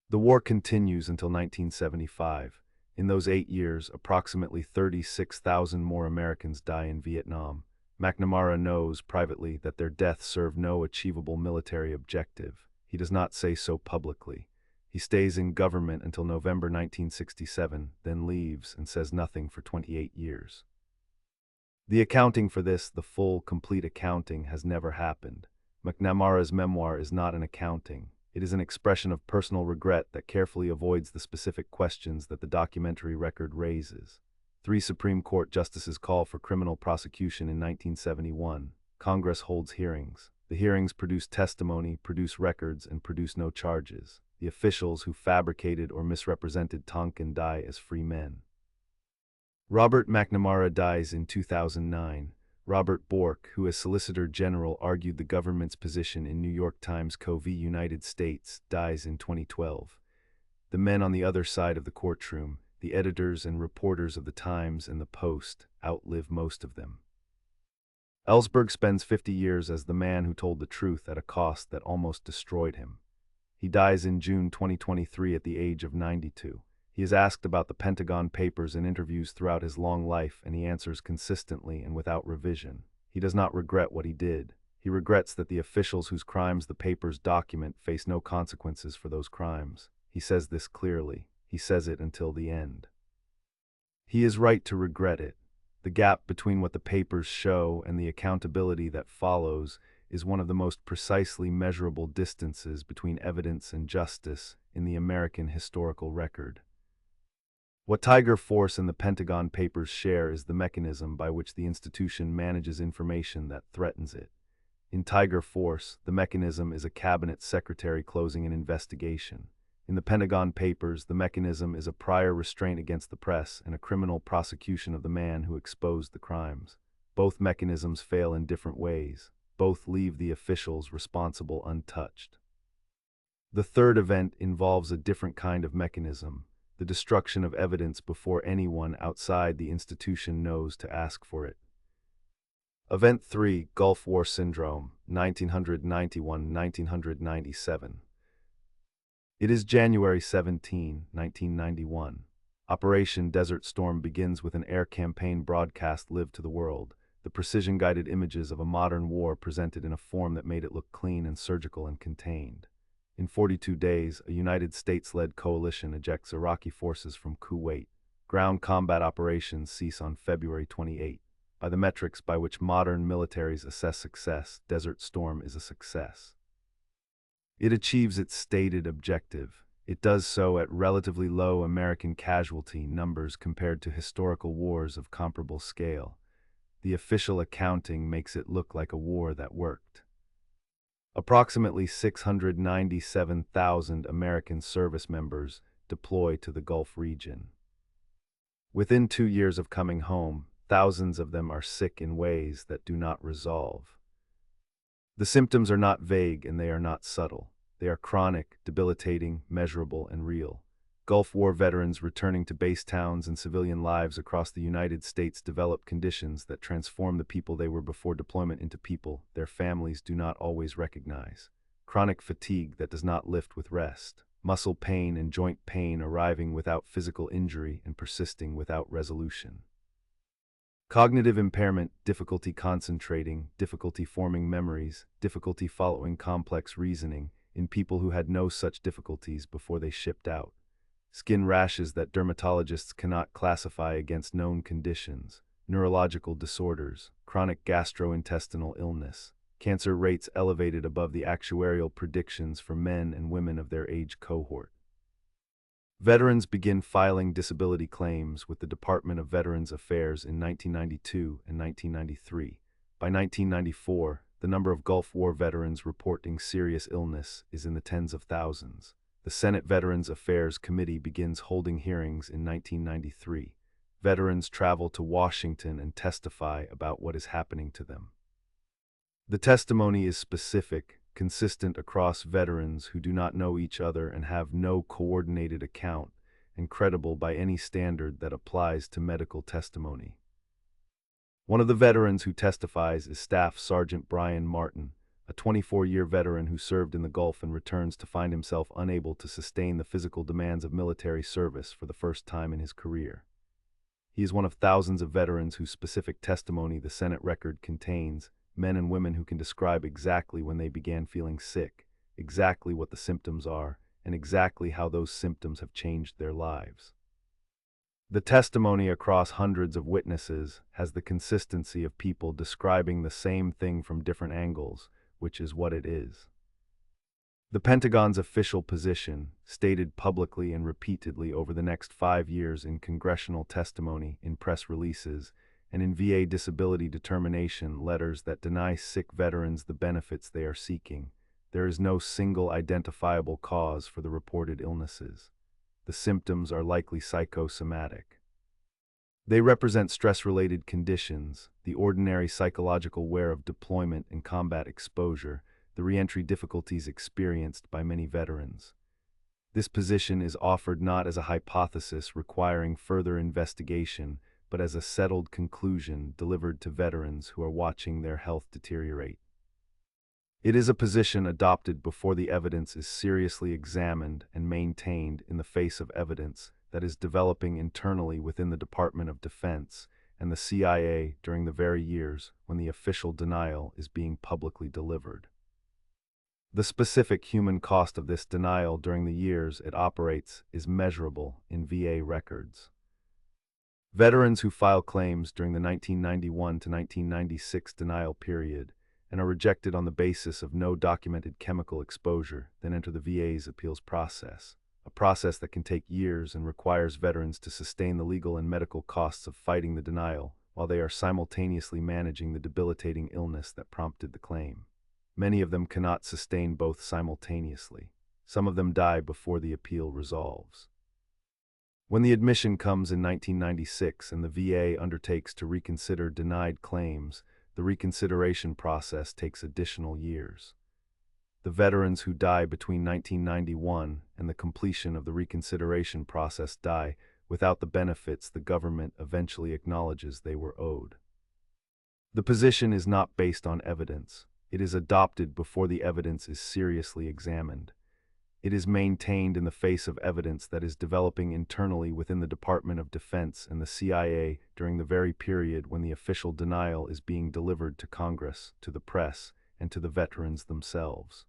The war continues until 1975. In those 8 years, approximately 36,000 more Americans die in Vietnam. McNamara knows privately that their deaths serve no achievable military objective. He does not say so publicly. He stays in government until November 1967, then leaves and says nothing for 28 years. The accounting for this, the full, complete accounting, has never happened. McNamara's memoir is not an accounting. It is an expression of personal regret that carefully avoids the specific questions that the documentary record raises. Three Supreme Court justices call for criminal prosecution in 1971. Congress holds hearings. The hearings produce testimony, produce records, and produce no charges. The officials who fabricated or misrepresented Tonkin die as free men. Robert McNamara dies in 2009. Robert Bork, who as Solicitor General argued the government's position in New York Times Co. v. United States, dies in 2012. The men on the other side of the courtroom, the editors and reporters of the Times and the Post, outlive most of them. Ellsberg spends 50 years as the man who told the truth at a cost that almost destroyed him. He dies in June 2023 at the age of 92. He is asked about the Pentagon Papers in interviews throughout his long life, and he answers consistently and without revision. He does not regret what he did. He regrets that the officials whose crimes the papers document face no consequences for those crimes. He says this clearly. He says it until the end. He is right to regret it. The gap between what the papers show and the accountability that follows is one of the most precisely measurable distances between evidence and justice in the American historical record. What Tiger Force and the Pentagon Papers share is the mechanism by which the institution manages information that threatens it. In Tiger Force, the mechanism is a cabinet secretary closing an investigation. In the Pentagon Papers, the mechanism is a prior restraint against the press and a criminal prosecution of the man who exposed the crimes. Both mechanisms fail in different ways. Both leave the officials responsible untouched. The third event involves a different kind of mechanism, the destruction of evidence before anyone outside the institution knows to ask for it. Event 3, Gulf War Syndrome, 1991-1997. It is January 17, 1991. Operation Desert Storm begins with an air campaign broadcast live to the world, the precision-guided images of a modern war presented in a form that made it look clean and surgical and contained. In 42 days, a United States-led coalition ejects Iraqi forces from Kuwait. Ground combat operations cease on February 28. By the metrics by which modern militaries assess success, Desert Storm is a success. It achieves its stated objective. It does so at relatively low American casualty numbers compared to historical wars of comparable scale. The official accounting makes it look like a war that worked. Approximately 697,000 American service members deploy to the Gulf region. Within 2 years of coming home, thousands of them are sick in ways that do not resolve. The symptoms are not vague and they are not subtle. They are chronic, debilitating, measurable, and real. Gulf War veterans returning to base towns and civilian lives across the United States develop conditions that transform the people they were before deployment into people their families do not always recognize. Chronic fatigue that does not lift with rest. Muscle pain and joint pain arriving without physical injury and persisting without resolution. Cognitive impairment, difficulty concentrating, difficulty forming memories, difficulty following complex reasoning in people who had no such difficulties before they shipped out. Skin rashes that dermatologists cannot classify against known conditions, neurological disorders, chronic gastrointestinal illness, cancer rates elevated above the actuarial predictions for men and women of their age cohort. Veterans begin filing disability claims with the Department of Veterans Affairs in 1992 and 1993. By 1994, the number of Gulf War veterans reporting serious illness is in the tens of thousands. The Senate Veterans Affairs Committee begins holding hearings in 1993. Veterans travel to Washington and testify about what is happening to them. The testimony is specific, consistent across veterans who do not know each other and have no coordinated account, and credible by any standard that applies to medical testimony. One of the veterans who testifies is Staff Sergeant Brian Martin, a 24-year veteran who served in the Gulf and returns to find himself unable to sustain the physical demands of military service for the first time in his career. He is one of thousands of veterans whose specific testimony the Senate record contains, men and women who can describe exactly when they began feeling sick, exactly what the symptoms are, and exactly how those symptoms have changed their lives. The testimony across hundreds of witnesses has the consistency of people describing the same thing from different angles, which is what it is. The Pentagon's official position, stated publicly and repeatedly over the next 5 years in congressional testimony, in press releases, and in VA disability determination letters that deny sick veterans the benefits they are seeking, there is no single identifiable cause for the reported illnesses. The symptoms are likely psychosomatic. They represent stress-related conditions, the ordinary psychological wear of deployment and combat exposure, the reentry difficulties experienced by many veterans. This position is offered not as a hypothesis requiring further investigation, but as a settled conclusion delivered to veterans who are watching their health deteriorate. It is a position adopted before the evidence is seriously examined and maintained in the face of evidence that is developing internally within the Department of Defense and the CIA during the very years when the official denial is being publicly delivered. The specific human cost of this denial during the years it operates is measurable in VA records. Veterans who file claims during the 1991 to 1996 denial period and are rejected on the basis of no documented chemical exposure then enter the VA's appeals process, a process that can take years and requires veterans to sustain the legal and medical costs of fighting the denial while they are simultaneously managing the debilitating illness that prompted the claim. Many of them cannot sustain both simultaneously. Some of them die before the appeal resolves. When the admission comes in 1996 and the VA undertakes to reconsider denied claims, the reconsideration process takes additional years. The veterans who die between 1991 and the completion of the reconsideration process die without the benefits the government eventually acknowledges they were owed. The position is not based on evidence. It is adopted before the evidence is seriously examined. It is maintained in the face of evidence that is developing internally within the Department of Defense and the CIA during the very period when the official denial is being delivered to Congress, to the press, and to the veterans themselves.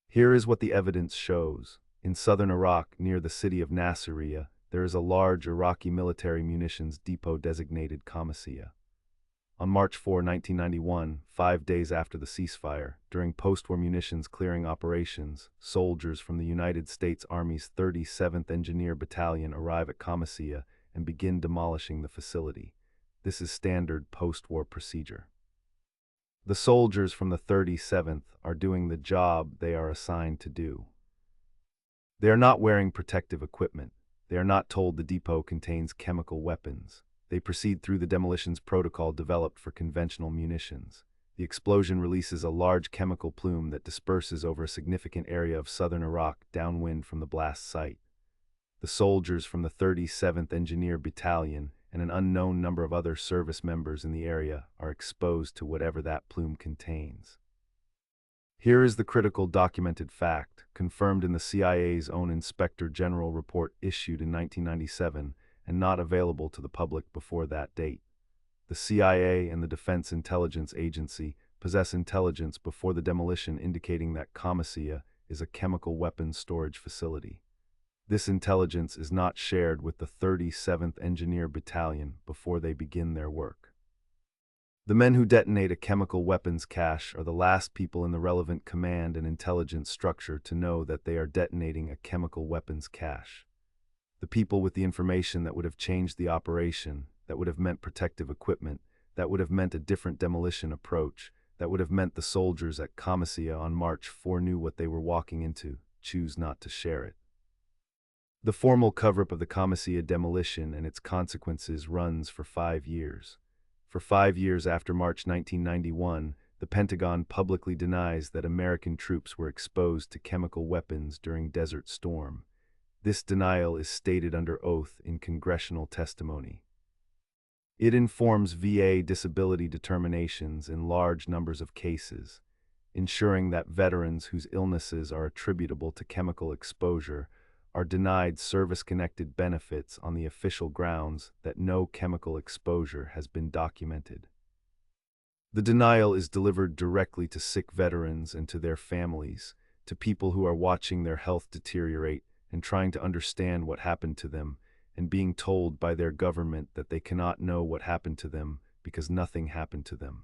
Here is what the evidence shows. In southern Iraq, near the city of Nasiriyah, there is a large Iraqi military munitions depot designated Khamisiyah. On March 4, 1991, 5 days after the ceasefire, during post-war munitions clearing operations, soldiers from the United States Army's 37th Engineer Battalion arrive at Khamisiyah and begin demolishing the facility. This is standard post-war procedure. The soldiers from the 37th are doing the job they are assigned to do. They are not wearing protective equipment. They are not told the depot contains chemical weapons. They proceed through the demolitions protocol developed for conventional munitions. The explosion releases a large chemical plume that disperses over a significant area of southern Iraq downwind from the blast site. The soldiers from the 37th Engineer Battalion and an unknown number of other service members in the area are exposed to whatever that plume contains. Here is the critical documented fact, confirmed in the CIA's own Inspector General report issued in 1997, and not available to the public before that date. The CIA and the Defense Intelligence Agency possess intelligence before the demolition indicating that Khamisiyah is a chemical weapons storage facility. This intelligence is not shared with the 37th Engineer Battalion before they begin their work. The men who detonate a chemical weapons cache are the last people in the relevant command and intelligence structure to know that they are detonating a chemical weapons cache. The people with the information that would have changed the operation, that would have meant protective equipment, that would have meant a different demolition approach, that would have meant the soldiers at Khamisiyah on March 4 knew what they were walking into, choose not to share it. The formal cover-up of the Khamisiyah demolition and its consequences runs for 5 years. For 5 years after March 1991, the Pentagon publicly denies that American troops were exposed to chemical weapons during Desert Storm. This denial is stated under oath in congressional testimony. It informs VA disability determinations in large numbers of cases, ensuring that veterans whose illnesses are attributable to chemical exposure are denied service-connected benefits on the official grounds that no chemical exposure has been documented. The denial is delivered directly to sick veterans and to their families, to people who are watching their health deteriorate and trying to understand what happened to them, and being told by their government that they cannot know what happened to them because nothing happened to them.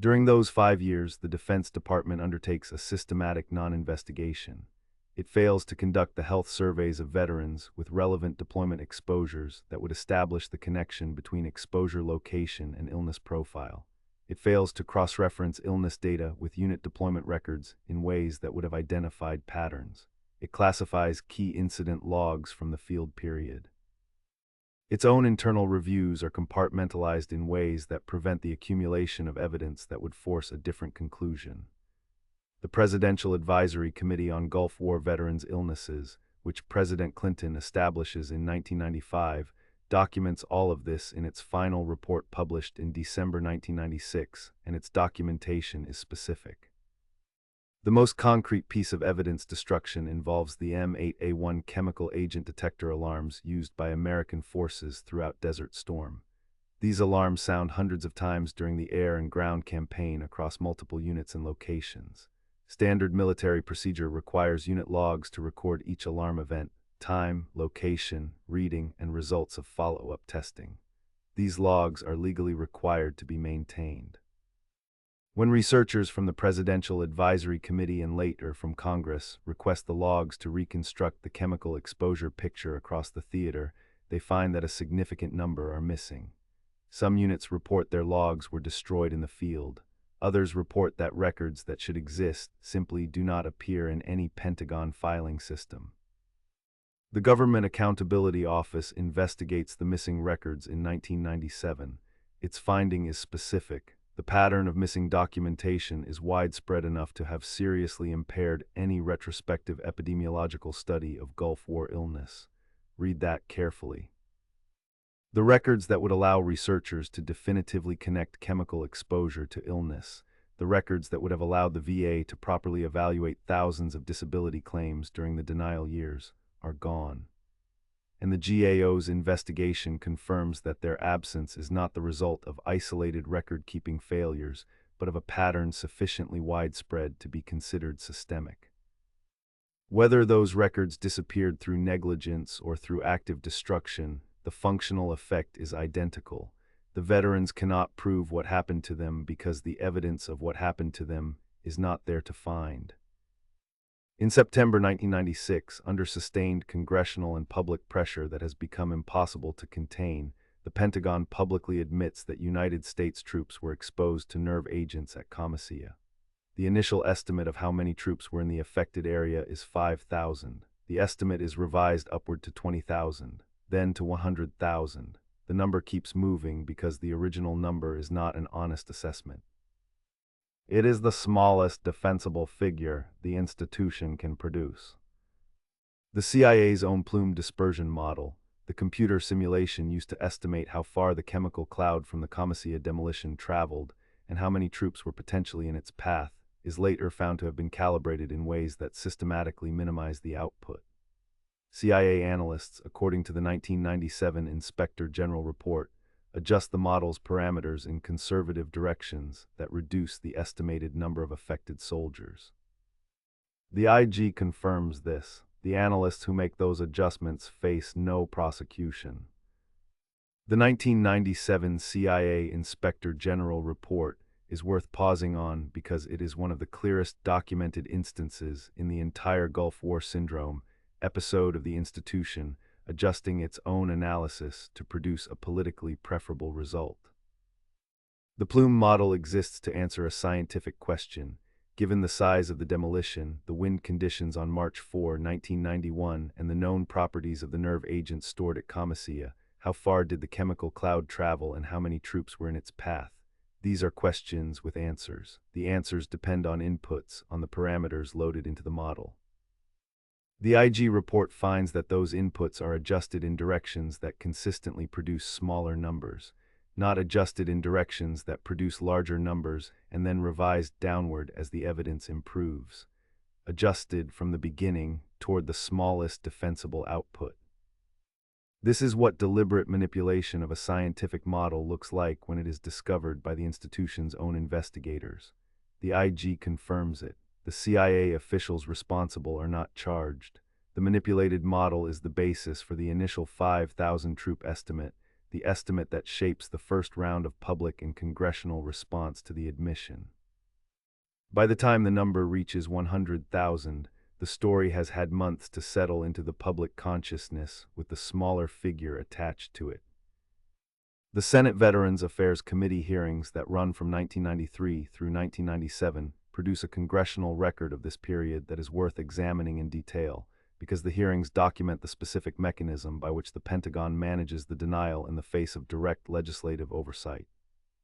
During those 5 years, the Defense Department undertakes a systematic non-investigation. It fails to conduct the health surveys of veterans with relevant deployment exposures that would establish the connection between exposure location and illness profile. It fails to cross-reference illness data with unit deployment records in ways that would have identified patterns. It classifies key incident logs from the field period. Its own internal reviews are compartmentalized in ways that prevent the accumulation of evidence that would force a different conclusion. The Presidential Advisory Committee on Gulf War Veterans' Illnesses, which President Clinton establishes in 1995, documents all of this in its final report published in December 1996, and its documentation is specific. The most concrete piece of evidence destruction involves the M8A1 chemical agent detector alarms used by American forces throughout Desert Storm. These alarms sound hundreds of times during the air and ground campaign across multiple units and locations. Standard military procedure requires unit logs to record each alarm event, time, location, reading, and results of follow-up testing. These logs are legally required to be maintained. When researchers from the Presidential Advisory Committee and later from Congress request the logs to reconstruct the chemical exposure picture across the theater, they find that a significant number are missing. Some units report their logs were destroyed in the field. Others report that records that should exist simply do not appear in any Pentagon filing system. The Government Accountability Office investigates the missing records in 1997. Its finding is specific. The pattern of missing documentation is widespread enough to have seriously impaired any retrospective epidemiological study of Gulf War illness. Read that carefully. The records that would allow researchers to definitively connect chemical exposure to illness, the records that would have allowed the VA to properly evaluate thousands of disability claims during the denial years, are gone. And the GAO's investigation confirms that their absence is not the result of isolated record-keeping failures, but of a pattern sufficiently widespread to be considered systemic. Whether those records disappeared through negligence or through active destruction, the functional effect is identical. The veterans cannot prove what happened to them because the evidence of what happened to them is not there to find. In September 1996, under sustained congressional and public pressure that has become impossible to contain, the Pentagon publicly admits that United States troops were exposed to nerve agents at Khamisiyah. The initial estimate of how many troops were in the affected area is 5,000. The estimate is revised upward to 20,000, then to 100,000. The number keeps moving because the original number is not an honest assessment. It is the smallest defensible figure the institution can produce. The CIA's own plume dispersion model, the computer simulation used to estimate how far the chemical cloud from the Khamisiyah demolition traveled and how many troops were potentially in its path, is later found to have been calibrated in ways that systematically minimize the output. CIA analysts, according to the 1997 Inspector General Report, adjust the model's parameters in conservative directions that reduce the estimated number of affected soldiers. The IG confirms this. The analysts who make those adjustments face no prosecution. The 1997 CIA Inspector General Report is worth pausing on because it is one of the clearest documented instances in the entire Gulf War syndrome episode of the institution adjusting its own analysis to produce a politically preferable result. The plume model exists to answer a scientific question. Given the size of the demolition, the wind conditions on March 4, 1991, and the known properties of the nerve agents stored at Khamisiyah, how far did the chemical cloud travel and how many troops were in its path? These are questions with answers. The answers depend on inputs, on the parameters loaded into the model. The IG report finds that those inputs are adjusted in directions that consistently produce smaller numbers, not adjusted in directions that produce larger numbers and then revised downward as the evidence improves, adjusted from the beginning toward the smallest defensible output. This is what deliberate manipulation of a scientific model looks like when it is discovered by the institution's own investigators. The IG confirms it. The CIA officials responsible are not charged. The manipulated model is the basis for the initial 5,000 troop estimate, the estimate that shapes the first round of public and congressional response to the admission. By the time the number reaches 100,000, the story has had months to settle into the public consciousness with the smaller figure attached to it. The Senate Veterans Affairs Committee hearings that run from 1993 through 1997 produce a congressional record of this period that is worth examining in detail, because the hearings document the specific mechanism by which the Pentagon manages the denial in the face of direct legislative oversight.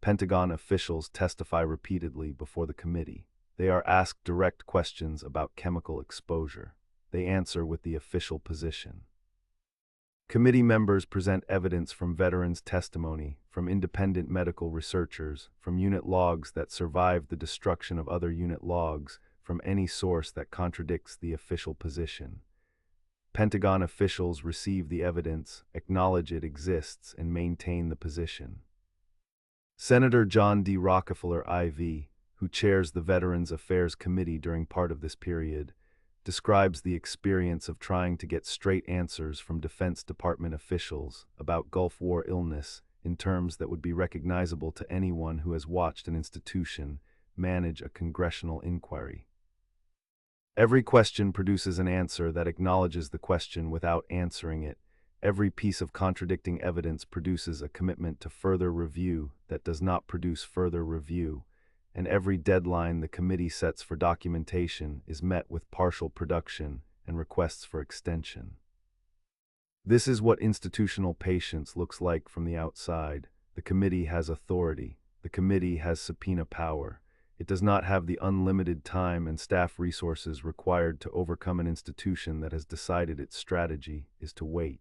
Pentagon officials testify repeatedly before the committee. They are asked direct questions about chemical exposure. They answer with the official position. Committee members present evidence from veterans' testimony, from independent medical researchers, from unit logs that survived the destruction of other unit logs, from any source that contradicts the official position. Pentagon officials receive the evidence, acknowledge it exists, and maintain the position. Senator John D. Rockefeller, IV, who chairs the Veterans Affairs Committee during part of this period, describes the experience of trying to get straight answers from Defense Department officials about Gulf War illness in terms that would be recognizable to anyone who has watched an institution manage a congressional inquiry. Every question produces an answer that acknowledges the question without answering it. Every piece of contradicting evidence produces a commitment to further review that does not produce further review, and every deadline the committee sets for documentation is met with partial production and requests for extension. This is what institutional patience looks like from the outside. The committee has authority. The committee has subpoena power. It does not have the unlimited time and staff resources required to overcome an institution that has decided its strategy is to wait.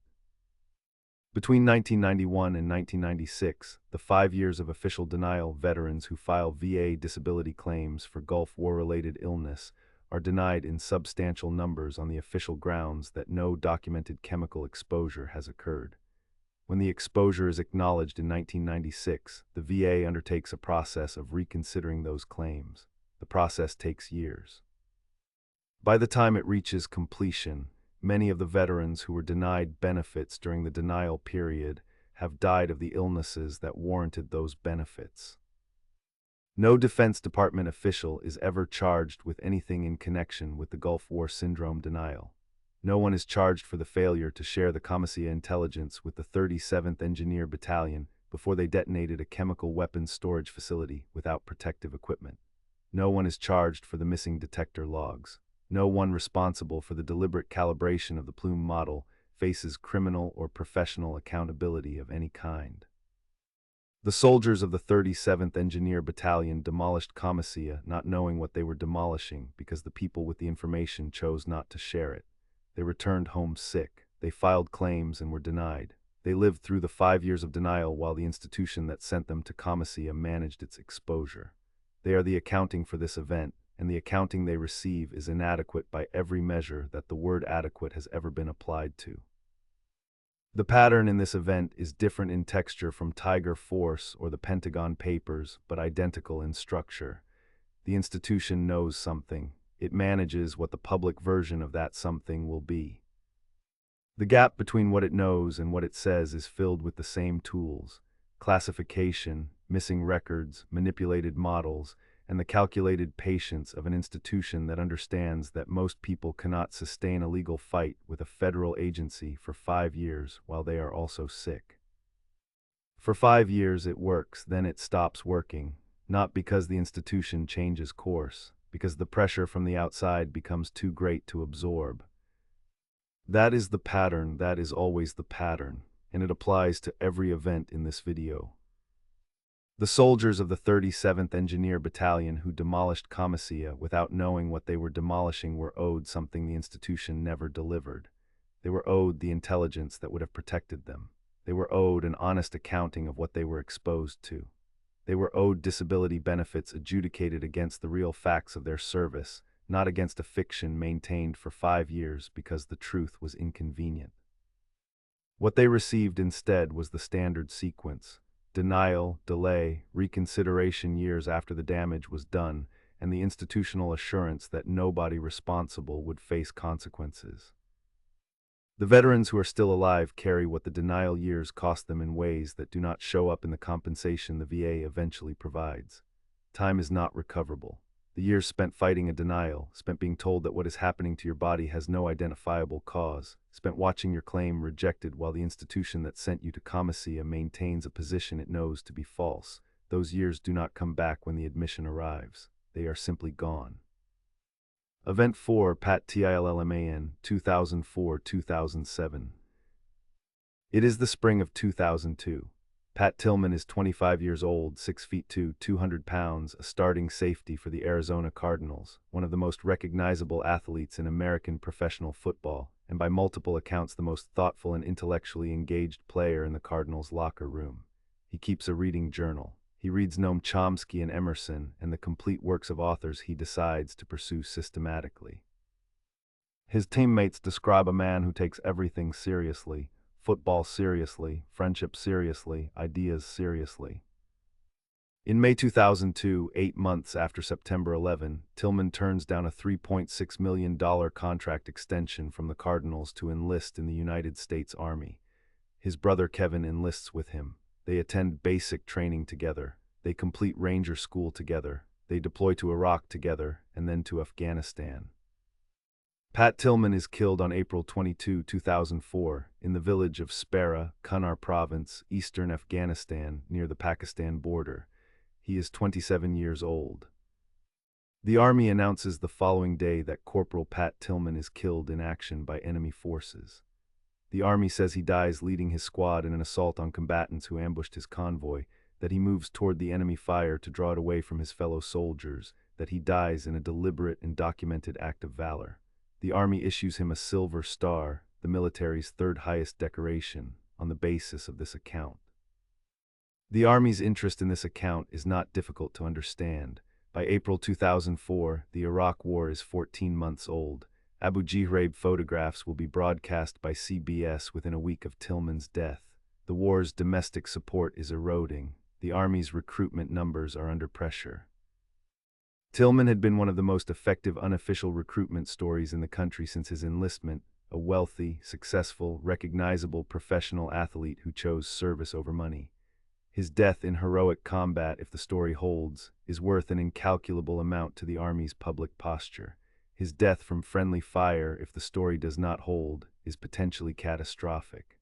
Between 1991 and 1996, the 5 years of official denial, veterans who file VA disability claims for Gulf War-related illness are denied in substantial numbers on the official grounds that no documented chemical exposure has occurred. When the exposure is acknowledged in 1996, the VA undertakes a process of reconsidering those claims. The process takes years. By the time it reaches completion, many of the veterans who were denied benefits during the denial period have died of the illnesses that warranted those benefits. No Defense Department official is ever charged with anything in connection with the Gulf War Syndrome denial. No one is charged for the failure to share the Khamisiyah intelligence with the 37th Engineer Battalion before they detonated a chemical weapons storage facility without protective equipment. No one is charged for the missing detector logs. No one responsible for the deliberate calibration of the plume model faces criminal or professional accountability of any kind. The soldiers of the 37th Engineer Battalion demolished Khamisiyah not knowing what they were demolishing because the people with the information chose not to share it. They returned home sick. They filed claims and were denied. They lived through the 5 years of denial while the institution that sent them to Khamisiyah managed its exposure. They are the accounting for this event, and the accounting they receive is inadequate by every measure that the word adequate has ever been applied to. The pattern in this event is different in texture from Tiger Force or the Pentagon Papers, but identical in structure. The institution knows something. It manages what the public version of that something will be. The gap between what it knows and what it says is filled with the same tools: classification, missing records, manipulated models, and the calculated patience of an institution that understands that most people cannot sustain a legal fight with a federal agency for 5 years while they are also sick. For 5 years it works, then it stops working, not because the institution changes course, because the pressure from the outside becomes too great to absorb. That is the pattern, that is always the pattern, and it applies to every event in this video. The soldiers of the 37th Engineer Battalion who demolished Khamisiyah without knowing what they were demolishing were owed something the institution never delivered. They were owed the intelligence that would have protected them. They were owed an honest accounting of what they were exposed to. They were owed disability benefits adjudicated against the real facts of their service, not against a fiction maintained for 5 years because the truth was inconvenient. What they received instead was the standard sequence: denial, delay, reconsideration years after the damage was done, and the institutional assurance that nobody responsible would face consequences. The veterans who are still alive carry what the denial years cost them in ways that do not show up in the compensation the VA eventually provides. Time is not recoverable. The years spent fighting a denial, spent being told that what is happening to your body has no identifiable cause, spent watching your claim rejected while the institution that sent you to Khamisiyah maintains a position it knows to be false. Those years do not come back when the admission arrives. They are simply gone. Event 4, Pat Tillman, 2004-2007. It is the spring of 2002. Pat Tillman is 25 years old, 6 feet 2, 200 pounds, a starting safety for the Arizona Cardinals, one of the most recognizable athletes in American professional football, and by multiple accounts the most thoughtful and intellectually engaged player in the Cardinals' locker room. He keeps a reading journal. He reads Noam Chomsky and Emerson and the complete works of authors he decides to pursue systematically. His teammates describe a man who takes everything seriously. Football seriously, friendship seriously, ideas seriously. In May 2002, 8 months after September 11, Tillman turns down a $3.6 million contract extension from the Cardinals to enlist in the United States Army. His brother Kevin enlists with him. They attend basic training together. They complete Ranger School together. They deploy to Iraq together, and then to Afghanistan. Pat Tillman is killed on April 22, 2004, in the village of Spara, Kunar Province, eastern Afghanistan, near the Pakistan border. He is 27 years old. The Army announces the following day that Corporal Pat Tillman is killed in action by enemy forces. The Army says he dies leading his squad in an assault on combatants who ambushed his convoy, that he moves toward the enemy fire to draw it away from his fellow soldiers, that he dies in a deliberate and documented act of valor. The Army issues him a Silver Star, the military's third highest decoration, on the basis of this account. The Army's interest in this account is not difficult to understand. By April 2004, the Iraq War is 14 months old. Abu Ghraib photographs will be broadcast by CBS within a week of Tillman's death. The war's domestic support is eroding. The Army's recruitment numbers are under pressure. Tillman had been one of the most effective unofficial recruitment stories in the country since his enlistment, a wealthy, successful, recognizable professional athlete who chose service over money. His death in heroic combat, if the story holds, is worth an incalculable amount to the Army's public posture. His death from friendly fire, if the story does not hold, is potentially catastrophic.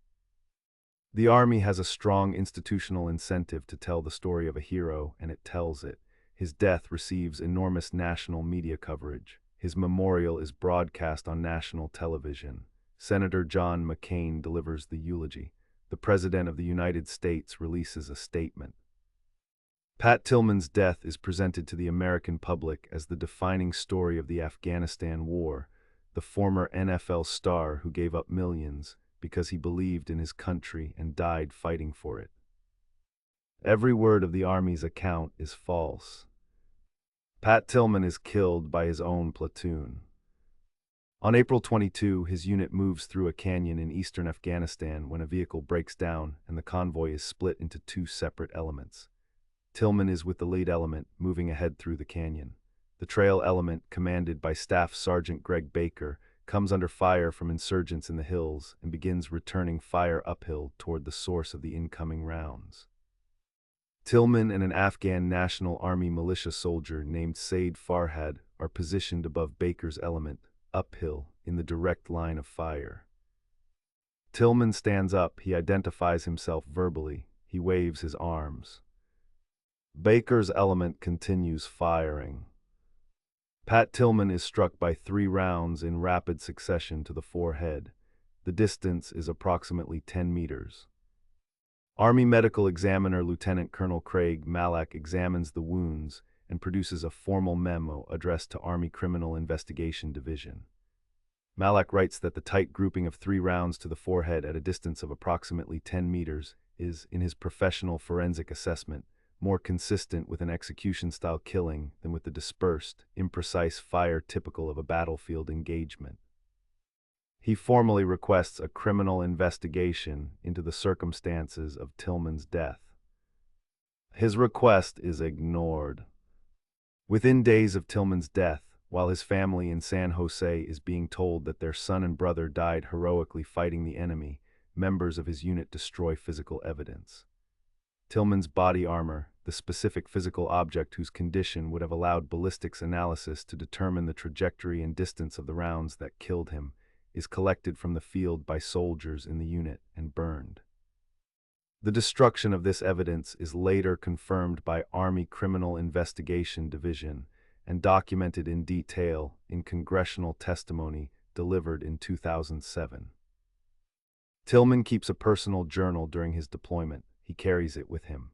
The Army has a strong institutional incentive to tell the story of a hero, and it tells it. His death receives enormous national media coverage. His memorial is broadcast on national television. Senator John McCain delivers the eulogy. The President of the United States releases a statement. Pat Tillman's death is presented to the American public as the defining story of the Afghanistan War, the former NFL star who gave up millions because he believed in his country and died fighting for it. Every word of the Army's account is false. Pat Tillman is killed by his own platoon. On April 22, his unit moves through a canyon in eastern Afghanistan when a vehicle breaks down and the convoy is split into two separate elements. Tillman is with the lead element, moving ahead through the canyon. The trail element, commanded by Staff Sergeant Greg Baker, comes under fire from insurgents in the hills and begins returning fire uphill toward the source of the incoming rounds. Tillman and an Afghan National Army militia soldier named Said Farhad are positioned above Baker's element, uphill, in the direct line of fire. Tillman stands up. He identifies himself verbally. He waves his arms. Baker's element continues firing. Pat Tillman is struck by 3 rounds in rapid succession to the forehead. The distance is approximately 10 meters. Army Medical Examiner Lieutenant Colonel Craig Malak examines the wounds and produces a formal memo addressed to Army Criminal Investigation Division. Malak writes that the tight grouping of 3 rounds to the forehead at a distance of approximately 10 meters is, in his professional forensic assessment, more consistent with an execution-style killing than with the dispersed, imprecise fire typical of a battlefield engagement. He formally requests a criminal investigation into the circumstances of Tillman's death. His request is ignored. Within days of Tillman's death, while his family in San Jose is being told that their son and brother died heroically fighting the enemy, members of his unit destroy physical evidence. Tillman's body armor, the specific physical object whose condition would have allowed ballistics analysis to determine the trajectory and distance of the rounds that killed him, is collected from the field by soldiers in the unit and burned. The destruction of this evidence is later confirmed by Army Criminal Investigation Division and documented in detail in congressional testimony delivered in 2007. Tillman keeps a personal journal during his deployment. He carries it with him.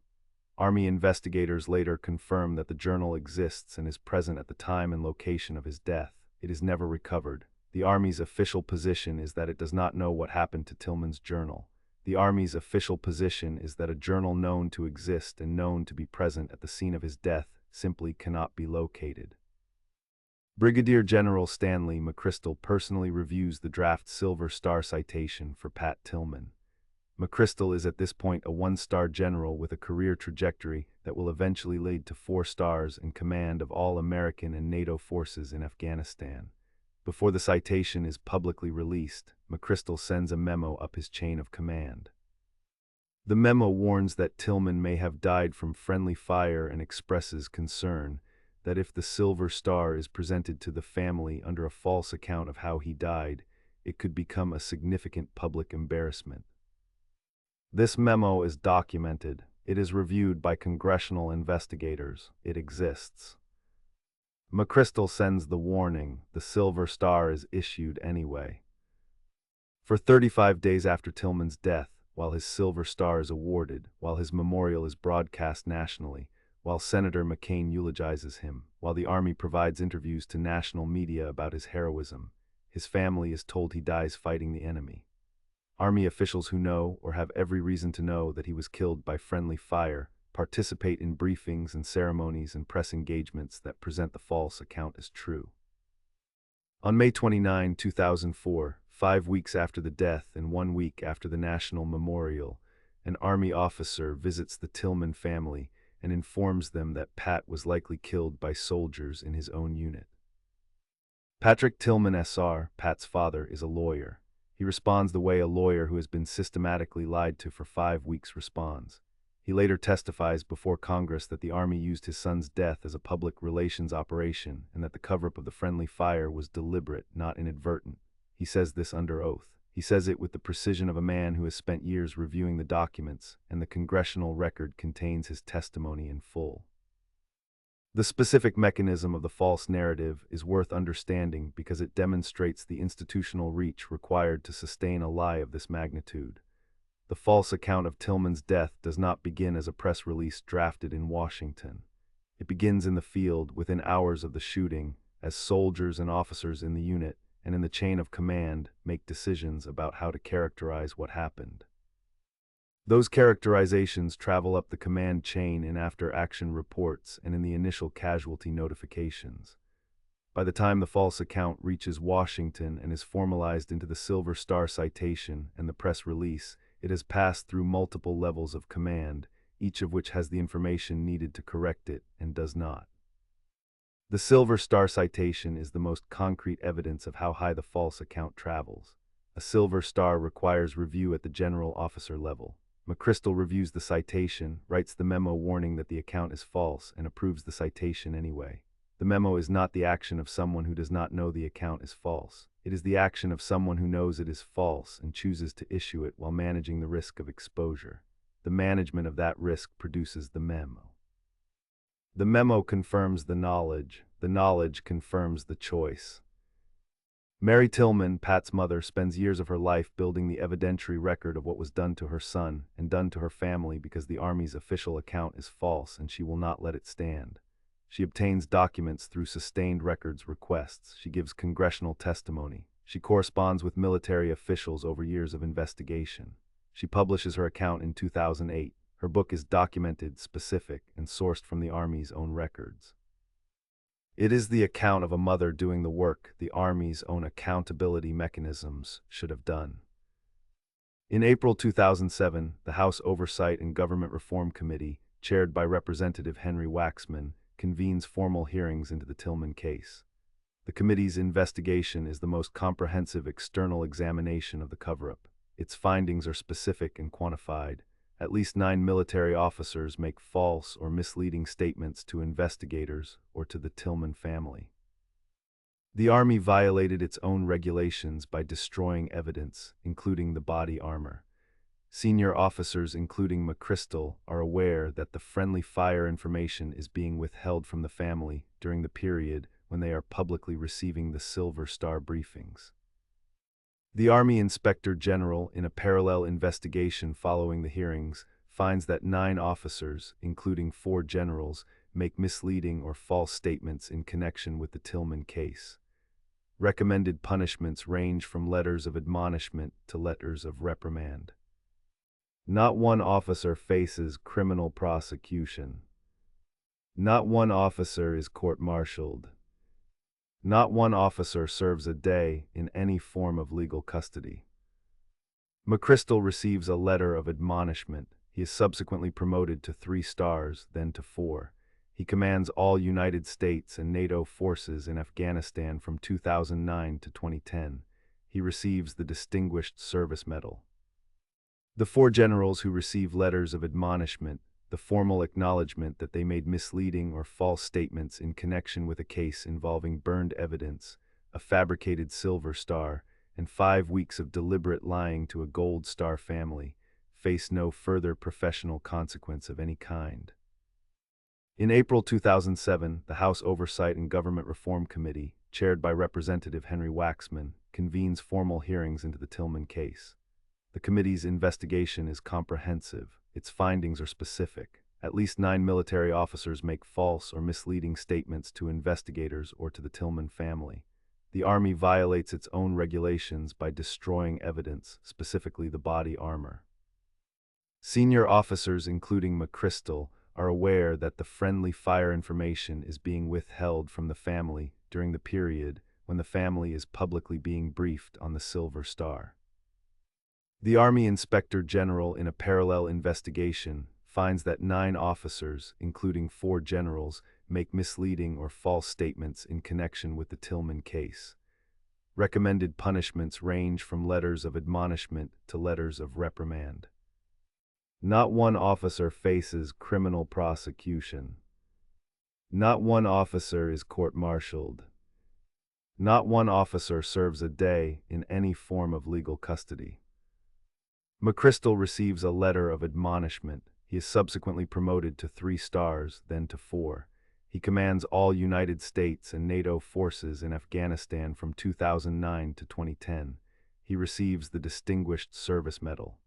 Army investigators later confirm that the journal exists and is present at the time and location of his death. It is never recovered. The Army's official position is that it does not know what happened to Tillman's journal. The Army's official position is that a journal known to exist and known to be present at the scene of his death simply cannot be located. Brigadier General Stanley McChrystal personally reviews the draft Silver Star citation for Pat Tillman. McChrystal is at this point a one-star general with a career trajectory that will eventually lead to 4 stars in command of all American and NATO forces in Afghanistan. Before the citation is publicly released, McChrystal sends a memo up his chain of command. The memo warns that Tillman may have died from friendly fire and expresses concern that if the Silver Star is presented to the family under a false account of how he died, it could become a significant public embarrassment. This memo is documented. It is reviewed by congressional investigators. It exists. McChrystal sends the warning. The Silver Star is issued anyway. For 35 days after Tillman's death, while his Silver Star is awarded, while his memorial is broadcast nationally, while Senator McCain eulogizes him, while the Army provides interviews to national media about his heroism, his family is told he dies fighting the enemy. Army officials who know, or have every reason to know, that he was killed by friendly fire participate in briefings and ceremonies and press engagements that present the false account as true. On May 29, 2004, 5 weeks after the death and 1 week after the National Memorial, an Army officer visits the Tillman family and informs them that Pat was likely killed by soldiers in his own unit. Patrick Tillman SR, Pat's father, is a lawyer. He responds the way a lawyer who has been systematically lied to for 5 weeks responds. He later testifies before Congress that the Army used his son's death as a public relations operation and that the cover-up of the friendly fire was deliberate, not inadvertent. He says this under oath. He says it with the precision of a man who has spent years reviewing the documents, and the congressional record contains his testimony in full. The specific mechanism of the false narrative is worth understanding because it demonstrates the institutional reach required to sustain a lie of this magnitude. The false account of Tillman's death does not begin as a press release drafted in Washington. It begins in the field within hours of the shooting, as soldiers and officers in the unit and in the chain of command make decisions about how to characterize what happened. Those characterizations travel up the command chain in after-action reports and in the initial casualty notifications. By the time the false account reaches Washington and is formalized into the Silver Star citation and the press release, it has passed through multiple levels of command, each of which has the information needed to correct it and does not. The Silver Star citation is the most concrete evidence of how high the false account travels. A Silver Star requires review at the general officer level. McChrystal reviews the citation, writes the memo warning that the account is false, and approves the citation anyway. The memo is not the action of someone who does not know the account is false. It is the action of someone who knows it is false and chooses to issue it while managing the risk of exposure. The management of that risk produces the memo. The memo confirms the knowledge confirms the choice. Mary Tillman, Pat's mother, spends years of her life building the evidentiary record of what was done to her son and done to her family because the Army's official account is false and she will not let it stand. She obtains documents through sustained records requests. She gives congressional testimony. She corresponds with military officials over years of investigation. She publishes her account in 2008. Her book is documented, specific, and sourced from the Army's own records. It is the account of a mother doing the work the Army's own accountability mechanisms should have done. In April 2007, the House Oversight and Government Reform Committee, chaired by Representative Henry Waxman, convenes formal hearings into the Tillman case. The committee's investigation is the most comprehensive external examination of the cover-up. Its findings are specific and quantified. At least 9 military officers make false or misleading statements to investigators or to the Tillman family. The Army violated its own regulations by destroying evidence, including the body armor. Senior officers, including McChrystal, are aware that the friendly fire information is being withheld from the family during the period when they are publicly receiving the Silver Star briefings. The Army Inspector General, in a parallel investigation following the hearings, finds that 9 officers, including 4 generals, make misleading or false statements in connection with the Tillman case. Recommended punishments range from letters of admonishment to letters of reprimand. Not one officer faces criminal prosecution. Not one officer is court-martialed. Not one officer serves a day in any form of legal custody. McChrystal receives a letter of admonishment. He is subsequently promoted to 3 stars, then to 4. He commands all United States and NATO forces in Afghanistan from 2009 to 2010. He receives the Distinguished Service Medal. The 4 generals who receive letters of admonishment, the formal acknowledgement that they made misleading or false statements in connection with a case involving burned evidence, a fabricated Silver Star, and 5 weeks of deliberate lying to a Gold Star family, face no further professional consequence of any kind. In April 2007, the House Oversight and Government Reform Committee, chaired by Representative Henry Waxman, convenes formal hearings into the Tillman case. The committee's investigation is comprehensive. Its findings are specific. At least 9 military officers make false or misleading statements to investigators or to the Tillman family. The Army violates its own regulations by destroying evidence, specifically the body armor. Senior officers, including McChrystal, are aware that the friendly fire information is being withheld from the family during the period when the family is publicly being briefed on the Silver Star. The Army Inspector General, in a parallel investigation, finds that 9 officers, including 4 generals, make misleading or false statements in connection with the Tillman case. Recommended punishments range from letters of admonishment to letters of reprimand. Not one officer faces criminal prosecution. Not one officer is court-martialed. Not one officer serves a day in any form of legal custody. McChrystal receives a letter of admonishment. He is subsequently promoted to 3 stars, then to 4. He commands all United States and NATO forces in Afghanistan from 2009 to 2010. He receives the Distinguished Service Medal.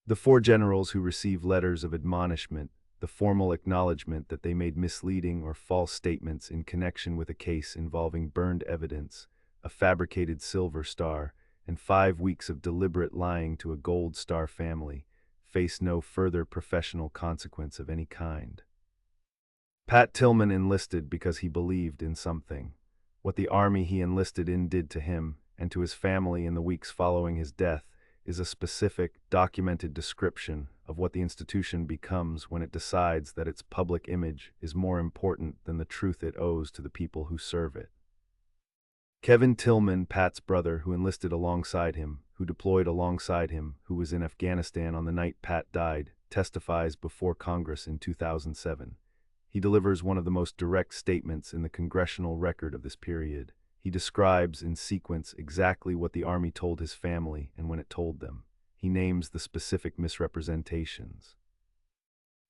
The 4 generals who receive letters of admonishment, the formal acknowledgement that they made misleading or false statements in connection with a case involving burned evidence, a fabricated Silver Star, and 5 weeks of deliberate lying to a Gold Star family, face no further professional consequence of any kind. Pat Tillman enlisted because he believed in something. What the Army he enlisted in did to him and to his family in the weeks following his death is a specific, documented description of what the institution becomes when it decides that its public image is more important than the truth it owes to the people who serve it. Kevin Tillman, Pat's brother, who enlisted alongside him, who deployed alongside him, who was in Afghanistan on the night Pat died, testifies before Congress in 2007. He delivers one of the most direct statements in the congressional record of this period. He describes in sequence exactly what the Army told his family and when it told them. He names the specific misrepresentations.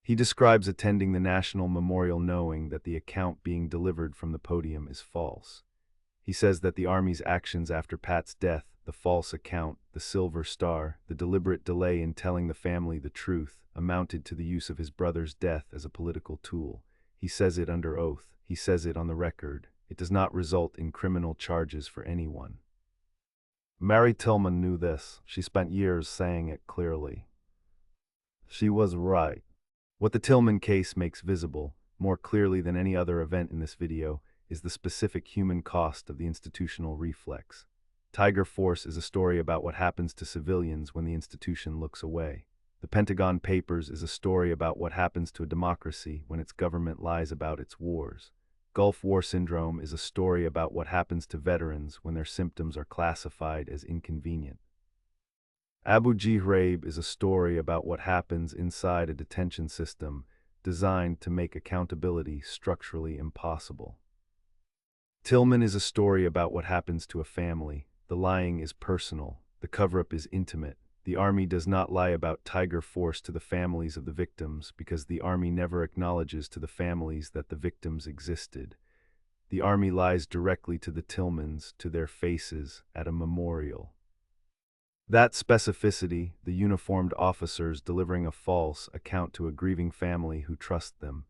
He describes attending the National Memorial knowing that the account being delivered from the podium is false. He says that the Army's actions after Pat's death, the false account, the Silver Star, the deliberate delay in telling the family the truth, amounted to the use of his brother's death as a political tool. He says it under oath. He says it on the record. It does not result in criminal charges for anyone. Mary Tillman knew this. She spent years saying it clearly. She was right. What the Tillman case makes visible, more clearly than any other event in this video, is the specific human cost of the institutional reflex. Tiger Force is a story about what happens to civilians when the institution looks away. The Pentagon Papers is a story about what happens to a democracy when its government lies about its wars. Gulf War Syndrome is a story about what happens to veterans when their symptoms are classified as inconvenient. Abu Ghraib is a story about what happens inside a detention system designed to make accountability structurally impossible. Tillman is a story about what happens to a family. The lying is personal, the cover-up is intimate. The Army does not lie about Tiger Force to the families of the victims because the Army never acknowledges to the families that the victims existed. The Army lies directly to the Tillmans, to their faces, at a memorial. That specificity, the uniformed officers delivering a false account to a grieving family who trust them,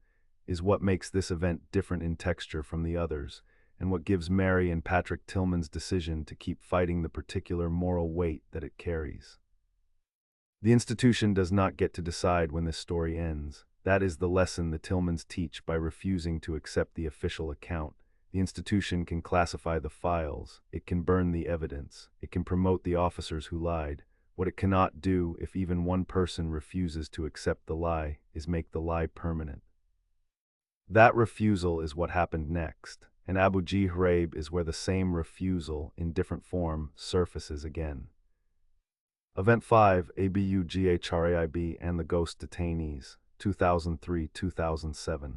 is what makes this event different in texture from the others, and what gives Mary and Patrick Tillman's decision to keep fighting the particular moral weight that it carries. The institution does not get to decide when this story ends. That is the lesson the Tillmans teach by refusing to accept the official account. The institution can classify the files, it can burn the evidence, it can promote the officers who lied. What it cannot do, if even one person refuses to accept the lie, is make the lie permanent. That refusal is what happened next, and Abu Ghraib is where the same refusal, in different form, surfaces again. Event 5, Abu Ghraib and the Ghost Detainees, 2003-2007.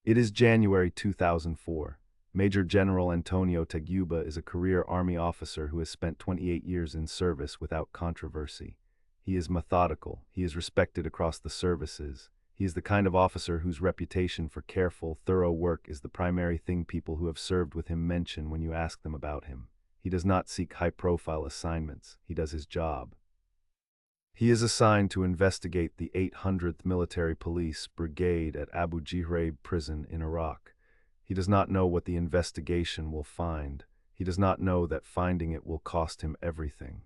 It is January 2004. Major General Antonio Taguba is a career Army officer who has spent 28 years in service without controversy. He is methodical, he is respected across the services. He is the kind of officer whose reputation for careful, thorough work is the primary thing people who have served with him mention when you ask them about him. He does not seek high-profile assignments, he does his job. He is assigned to investigate the 800th Military Police Brigade at Abu Ghraib prison in Iraq. He does not know what the investigation will find. He does not know that finding it will cost him everything.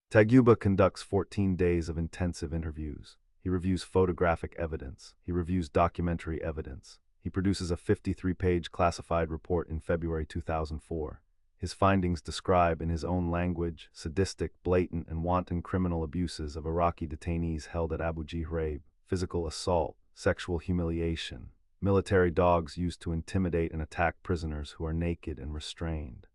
Taguba conducts 14 days of intensive interviews. He reviews photographic evidence. He reviews documentary evidence. He produces a 53-page classified report in February 2004. His findings describe in his own language sadistic, blatant, and wanton criminal abuses of Iraqi detainees held at Abu Ghraib, physical assault, sexual humiliation, military dogs used to intimidate and attack prisoners who are naked and restrained,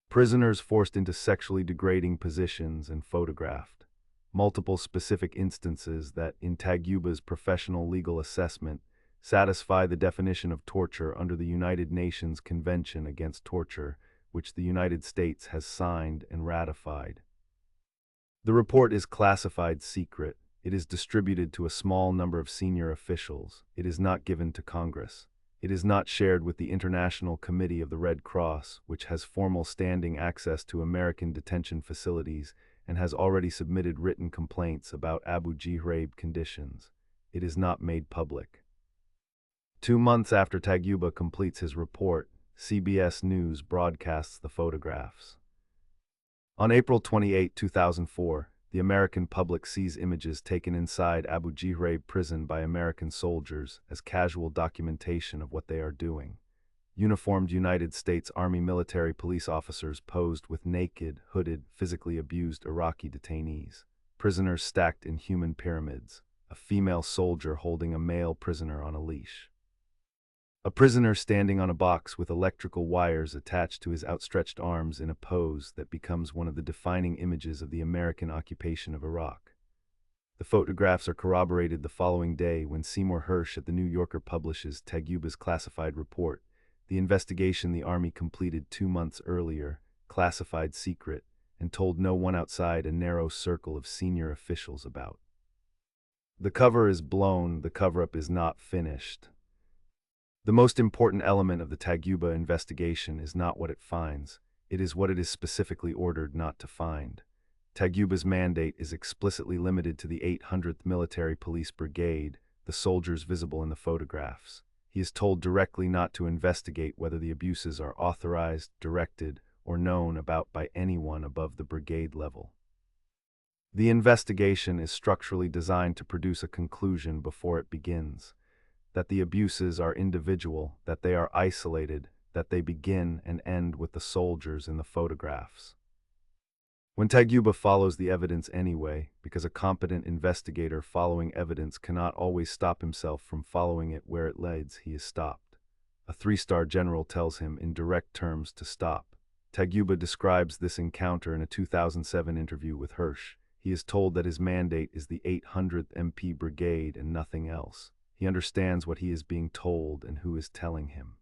prisoners forced into sexually degrading positions and photographed, multiple specific instances that, in Taguba's professional legal assessment, satisfy the definition of torture under the United Nations Convention Against Torture, which the United States has signed and ratified. The report is classified secret. It is distributed to a small number of senior officials. It is not given to Congress. It is not shared with the International Committee of the Red Cross, which has formal standing access to American detention facilities and has already submitted written complaints about Abu Ghraib conditions. It is not made public. 2 months after Taguba completes his report, CBS News broadcasts the photographs. On April 28, 2004, the American public sees images taken inside Abu Ghraib prison by American soldiers as casual documentation of what they are doing. Uniformed United States Army military police officers posed with naked, hooded, physically abused Iraqi detainees. Prisoners stacked in human pyramids. A female soldier holding a male prisoner on a leash. A prisoner standing on a box with electrical wires attached to his outstretched arms in a pose that becomes one of the defining images of the American occupation of Iraq. The photographs are corroborated the following day when Seymour Hersh at The New Yorker publishes Taguba's classified report, the investigation the Army completed 2 months earlier, classified secret, and told no one outside a narrow circle of senior officials about. The cover is blown, the cover-up is not finished. The most important element of the Taguba investigation is not what it finds, it is what it is specifically ordered not to find. Taguba's mandate is explicitly limited to the 800th Military Police Brigade, the soldiers visible in the photographs. He is told directly not to investigate whether the abuses are authorized, directed, or known about by anyone above the brigade level. The investigation is structurally designed to produce a conclusion before it begins. That the abuses are individual, that they are isolated, that they begin and end with the soldiers in the photographs. When Taguba follows the evidence anyway, because a competent investigator following evidence cannot always stop himself from following it where it leads, he is stopped. A three-star general tells him in direct terms to stop. Taguba describes this encounter in a 2007 interview with Hirsch. He is told that his mandate is the 800th MP Brigade and nothing else. He understands what he is being told and who is telling him.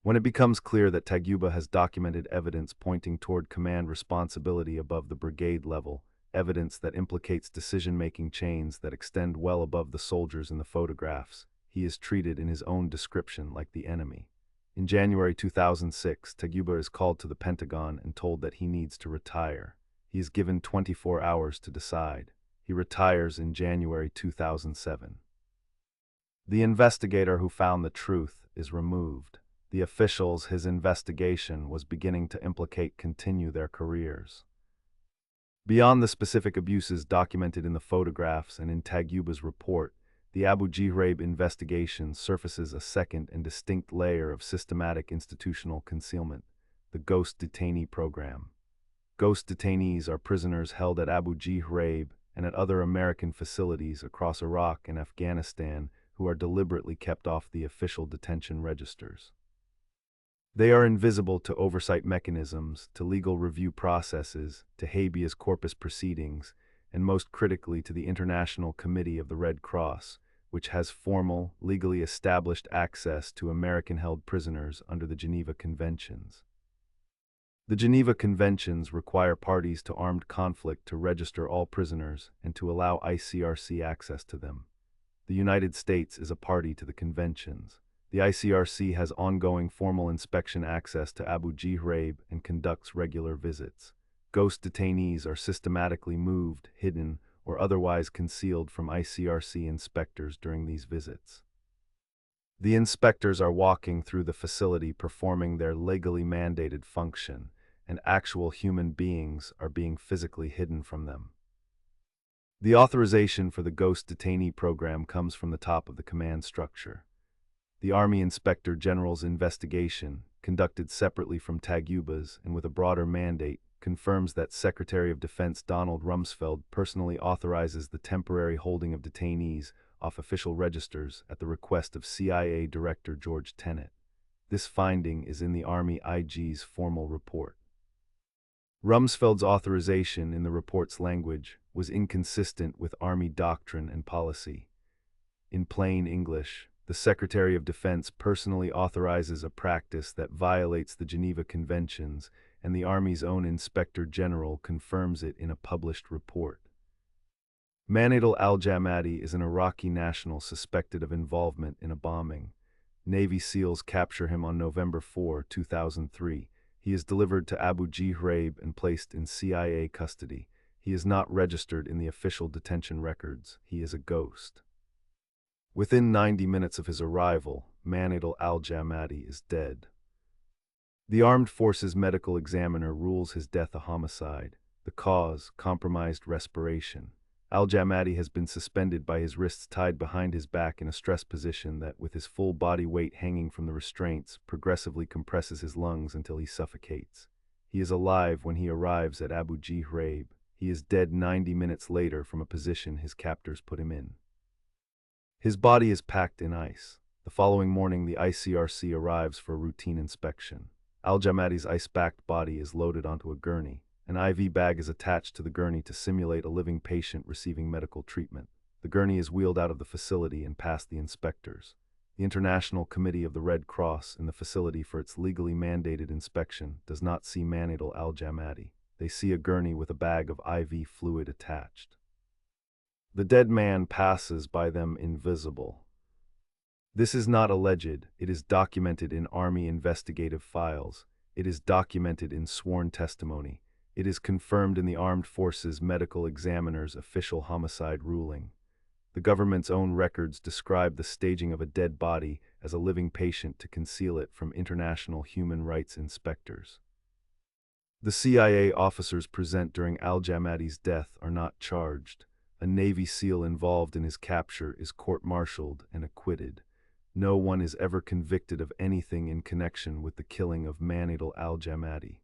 When it becomes clear that Taguba has documented evidence pointing toward command responsibility above the brigade level, evidence that implicates decision-making chains that extend well above the soldiers in the photographs, he is treated in his own description like the enemy. In January 2006, Taguba is called to the Pentagon and told that he needs to retire. He is given 24 hours to decide. He retires in January 2007. The investigator who found the truth is removed. The officials his investigation was beginning to implicate continue their careers. Beyond the specific abuses documented in the photographs and in Taguba's report, the Abu Ghraib investigation surfaces a second and distinct layer of systematic institutional concealment, the ghost detainee program. Ghost detainees are prisoners held at Abu Ghraib and at other American facilities across Iraq and Afghanistan who are deliberately kept off the official detention registers. They are invisible to oversight mechanisms, to legal review processes, to habeas corpus proceedings, and most critically to the International Committee of the Red Cross, which has formal, legally established access to American-held prisoners under the Geneva Conventions. The Geneva Conventions require parties to armed conflict to register all prisoners and to allow ICRC access to them. The United States is a party to the conventions. The ICRC has ongoing formal inspection access to Abu Ghraib and conducts regular visits. Ghost detainees are systematically moved, hidden, or otherwise concealed from ICRC inspectors during these visits. The inspectors are walking through the facility performing their legally mandated function, and actual human beings are being physically hidden from them. The authorization for the ghost detainee program comes from the top of the command structure. The Army Inspector General's investigation, conducted separately from Taguba's and with a broader mandate, confirms that Secretary of Defense Donald Rumsfeld personally authorizes the temporary holding of detainees off official registers at the request of CIA Director George Tenet. This finding is in the Army IG's formal report. Rumsfeld's authorization, in the report's language, was inconsistent with Army doctrine and policy. In plain English, the Secretary of Defense personally authorizes a practice that violates the Geneva Conventions, and the Army's own Inspector General confirms it in a published report. Manadal al-Jamadi is an Iraqi national suspected of involvement in a bombing. Navy SEALs capture him on November 4, 2003. He is delivered to Abu Ghraib and placed in CIA custody. He is not registered in the official detention records. He is a ghost. Within 90 minutes of his arrival, Manadal al-Jamadi is dead. The Armed Forces medical examiner rules his death a homicide. The cause, compromised respiration. Al-Jamadi has been suspended by his wrists tied behind his back in a stress position that, with his full body weight hanging from the restraints, progressively compresses his lungs until he suffocates. He is alive when he arrives at Abu Ghraib. He is dead 90 minutes later from a position his captors put him in. His body is packed in ice. The following morning, the ICRC arrives for a routine inspection. Al-Jamadi's ice-packed body is loaded onto a gurney. An IV bag is attached to the gurney to simulate a living patient receiving medical treatment. The gurney is wheeled out of the facility and past the inspectors. The International Committee of the Red Cross in the facility for its legally mandated inspection does not see Manadal al-Jamadi. They see a gurney with a bag of IV fluid attached. The dead man passes by them invisible. This is not alleged, it is documented in Army investigative files. It is documented in sworn testimony. It is confirmed in the Armed Forces Medical Examiner's official homicide ruling. The government's own records describe the staging of a dead body as a living patient to conceal it from international human rights inspectors. The CIA officers present during al-Jamadi's death are not charged. A Navy SEAL involved in his capture is court-martialed and acquitted. No one is ever convicted of anything in connection with the killing of Manadal al-Jamadi.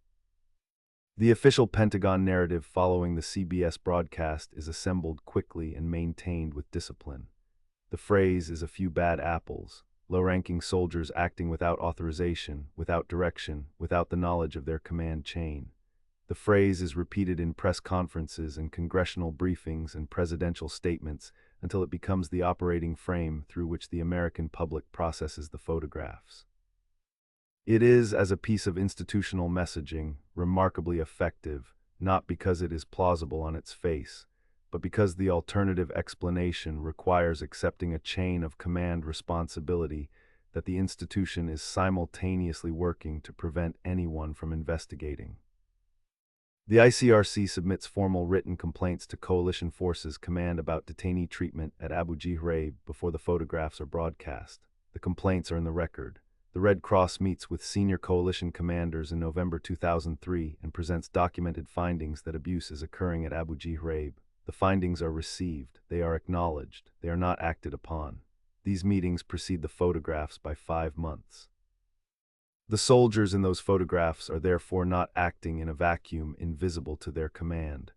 The official Pentagon narrative following the CBS broadcast is assembled quickly and maintained with discipline. The phrase is a few bad apples, low-ranking soldiers acting without authorization, without direction, without the knowledge of their command chain. The phrase is repeated in press conferences and congressional briefings and presidential statements until it becomes the operating frame through which the American public processes the photographs. It is, as a piece of institutional messaging, remarkably effective, not because it is plausible on its face, but because the alternative explanation requires accepting a chain of command responsibility that the institution is simultaneously working to prevent anyone from investigating. The ICRC submits formal written complaints to Coalition Forces Command about detainee treatment at Abu Ghraib before the photographs are broadcast. The complaints are in the record. The Red Cross meets with senior coalition commanders in November 2003 and presents documented findings that abuse is occurring at Abu Ghraib. The findings are received, they are acknowledged, they are not acted upon. These meetings precede the photographs by 5 months. The soldiers in those photographs are therefore not acting in a vacuum invisible to their command.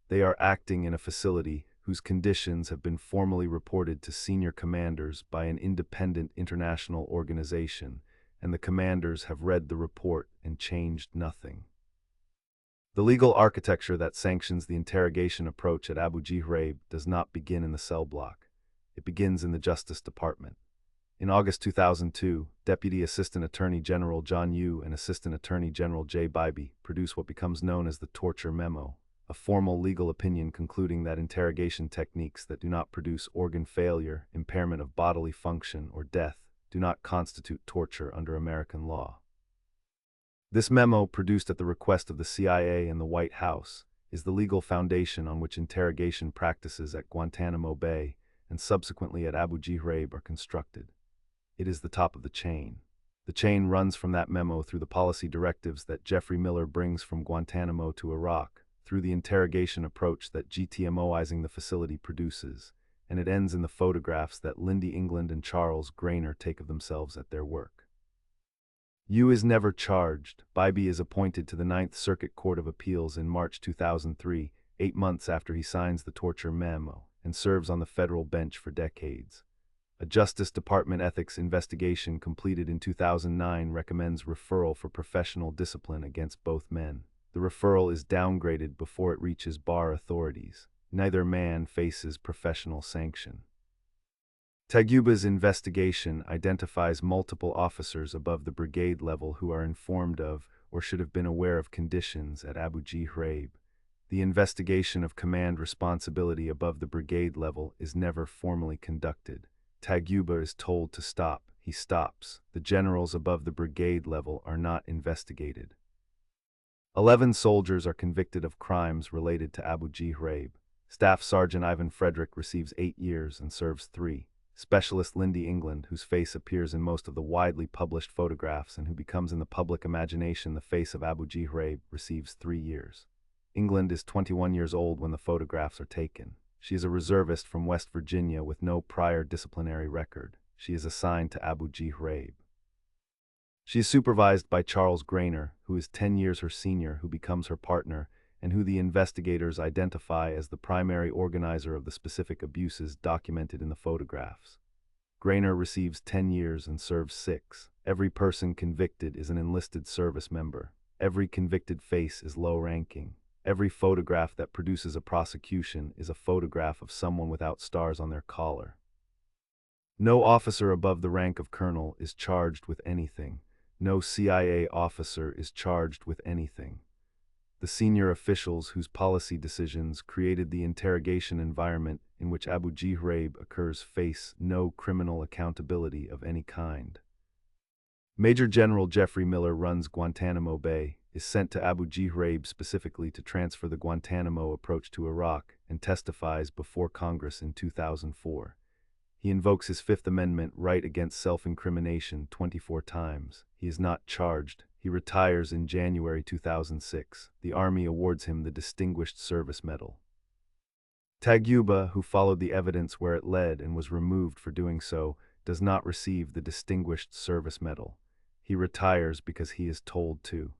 They are acting in a facility whose conditions have been formally reported to senior commanders by an independent international organization, and the commanders have read the report and changed nothing. The legal architecture that sanctions the interrogation approach at Abu Ghraib does not begin in the cell block. It begins in the Justice Department. In August 2002, Deputy Assistant Attorney General John Yoo and Assistant Attorney General Jay Bybee produce what becomes known as the Torture Memo, a formal legal opinion concluding that interrogation techniques that do not produce organ failure, impairment of bodily function, or death do not constitute torture under American law. This memo, produced at the request of the CIA and the White House, is the legal foundation on which interrogation practices at Guantanamo Bay and subsequently at Abu Ghraib are constructed. It is the top of the chain. The chain runs from that memo through the policy directives that Jeffrey Miller brings from Guantanamo to Iraq, through the interrogation approach that GTMOizing the facility produces, and it ends in the photographs that Lindy England and Charles Grainer take of themselves at their work. Yu is never charged. Bybee is appointed to the Ninth Circuit Court of Appeals in March 2003, 8 months after he signs the torture memo, and serves on the federal bench for decades. A Justice Department ethics investigation completed in 2009 recommends referral for professional discipline against both men. The referral is downgraded before it reaches bar authorities. Neither man faces professional sanction. Taguba's investigation identifies multiple officers above the brigade level who are informed of or should have been aware of conditions at Abu Ghraib. The investigation of command responsibility above the brigade level is never formally conducted. Taguba is told to stop. He stops. The generals above the brigade level are not investigated. 11 soldiers are convicted of crimes related to Abu Ghraib. Staff Sergeant Ivan Frederick receives 8 years and serves 3. Specialist Lindy England, whose face appears in most of the widely published photographs and who becomes in the public imagination the face of Abu Ghraib, receives 3 years. England is 21 years old when the photographs are taken. She is a reservist from West Virginia with no prior disciplinary record. She is assigned to Abu Ghraib. She is supervised by Charles Grainer, who is 10 years her senior, who becomes her partner, and who the investigators identify as the primary organizer of the specific abuses documented in the photographs. Grainer receives 10 years and serves 6. Every person convicted is an enlisted service member. Every convicted face is low-ranking. Every photograph that produces a prosecution is a photograph of someone without stars on their collar. No officer above the rank of colonel is charged with anything. No CIA officer is charged with anything. The senior officials whose policy decisions created the interrogation environment in which Abu Ghraib occurs face no criminal accountability of any kind. Major General Jeffrey Miller runs Guantanamo Bay, is sent to Abu Ghraib specifically to transfer the Guantanamo approach to Iraq, and testifies before Congress in 2004. He invokes his Fifth Amendment right against self-incrimination 24 times. He is not charged. He retires in January 2006. The Army awards him the Distinguished Service Medal. Taguba, who followed the evidence where it led and was removed for doing so, does not receive the Distinguished Service Medal. He retires because he is told to.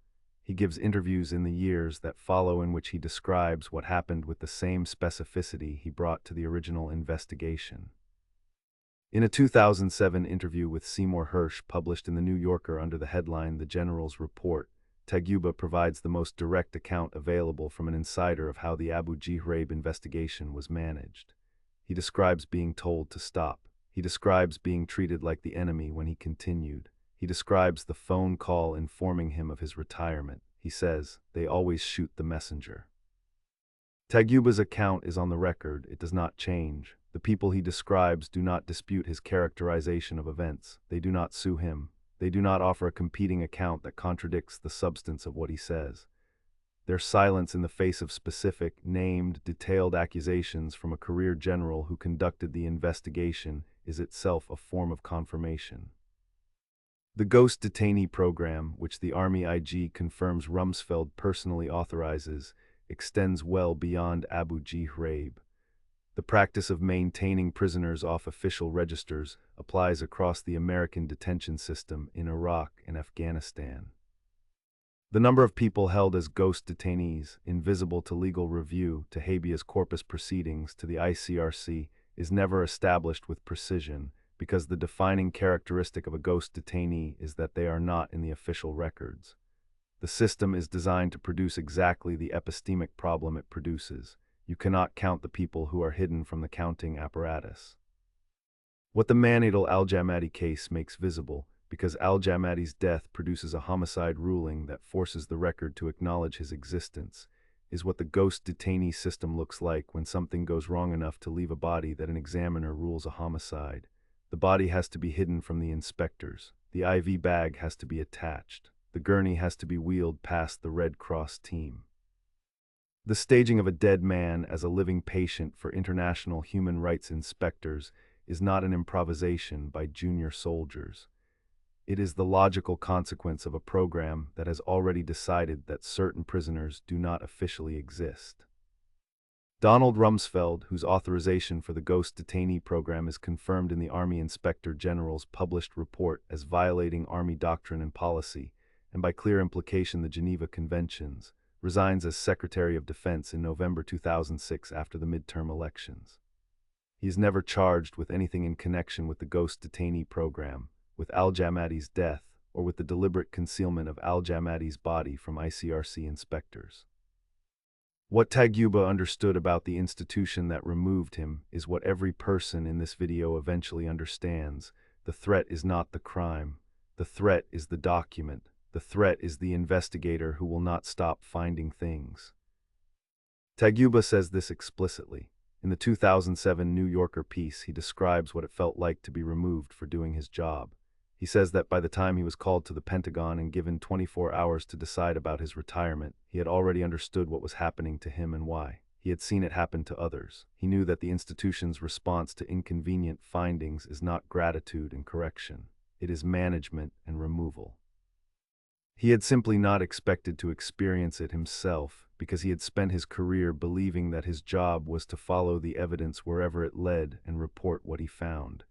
He gives interviews in the years that follow in which he describes what happened with the same specificity he brought to the original investigation. In a 2007 interview with Seymour Hersh published in The New Yorker under the headline The General's Report, Taghuba provides the most direct account available from an insider of how the Abu Ghraib investigation was managed. He describes being told to stop. He describes being treated like the enemy when he continued. He describes the phone call informing him of his retirement. He says, "They always shoot the messenger." Taghuba's account is on the record. It does not change. The people he describes do not dispute his characterization of events. They do not sue him. They do not offer a competing account that contradicts the substance of what he says. Their silence in the face of specific, named, detailed accusations from a career general who conducted the investigation is itself a form of confirmation. The Ghost Detainee Program, which the Army IG confirms Rumsfeld personally authorizes, extends well beyond Abu Ghraib. The practice of maintaining prisoners off official registers applies across the American detention system in Iraq and Afghanistan. The number of people held as ghost detainees, invisible to legal review, to habeas corpus proceedings, to the ICRC, is never established with precision, because the defining characteristic of a ghost detainee is that they are not in the official records. The system is designed to produce exactly the epistemic problem it produces. You cannot count the people who are hidden from the counting apparatus. What the Manidal al-Jamadi case makes visible, because al-Jamadi's death produces a homicide ruling that forces the record to acknowledge his existence, is what the ghost detainee system looks like when something goes wrong enough to leave a body that an examiner rules a homicide. The body has to be hidden from the inspectors. The IV bag has to be attached. The gurney has to be wheeled past the Red Cross team. The staging of a dead man as a living patient for international human rights inspectors is not an improvisation by junior soldiers. It is the logical consequence of a program that has already decided that certain prisoners do not officially exist. Donald Rumsfeld, whose authorization for the Ghost Detainee Program is confirmed in the Army Inspector General's published report as violating Army doctrine and policy, and by clear implication the Geneva Conventions, resigns as Secretary of Defense in November 2006 after the midterm elections. He is never charged with anything in connection with the Ghost Detainee Program, with al-Jamadi's death, or with the deliberate concealment of al-Jamadi's body from ICRC inspectors. What Taghuba understood about the institution that removed him is what every person in this video eventually understands. The threat is not the crime. The threat is the document. The threat is the investigator who will not stop finding things. Taghuba says this explicitly. In the 2007 New Yorker piece, he describes what it felt like to be removed for doing his job. He says that by the time he was called to the Pentagon and given 24 hours to decide about his retirement, he had already understood what was happening to him and why. He had seen it happen to others. He knew that the institution's response to inconvenient findings is not gratitude and correction. It is management and removal. He had simply not expected to experience it himself, because he had spent his career believing that his job was to follow the evidence wherever it led and report what he found.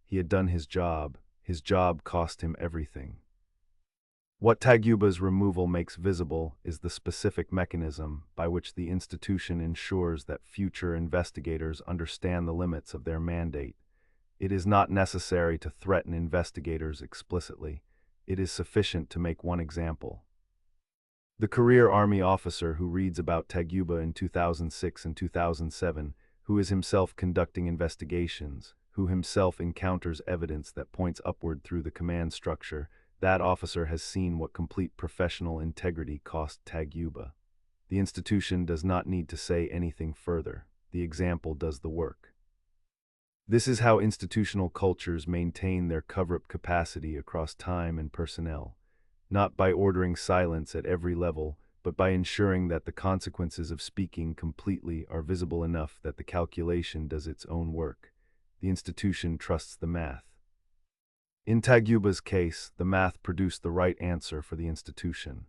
He had done his job. His job cost him everything. What Taghuba's removal makes visible is the specific mechanism by which the institution ensures that future investigators understand the limits of their mandate. It is not necessary to threaten investigators explicitly. It is sufficient to make one example. The career Army officer who reads about Taghuba in 2006 and 2007, who is himself conducting investigations, who himself encounters evidence that points upward through the command structure, that officer has seen what complete professional integrity cost Taghuba. The institution does not need to say anything further. The example does the work. This is how institutional cultures maintain their cover-up capacity across time and personnel, not by ordering silence at every level, but by ensuring that the consequences of speaking completely are visible enough that the calculation does its own work. The institution trusts the math. In Taghuba's case, the math produced the right answer for the institution.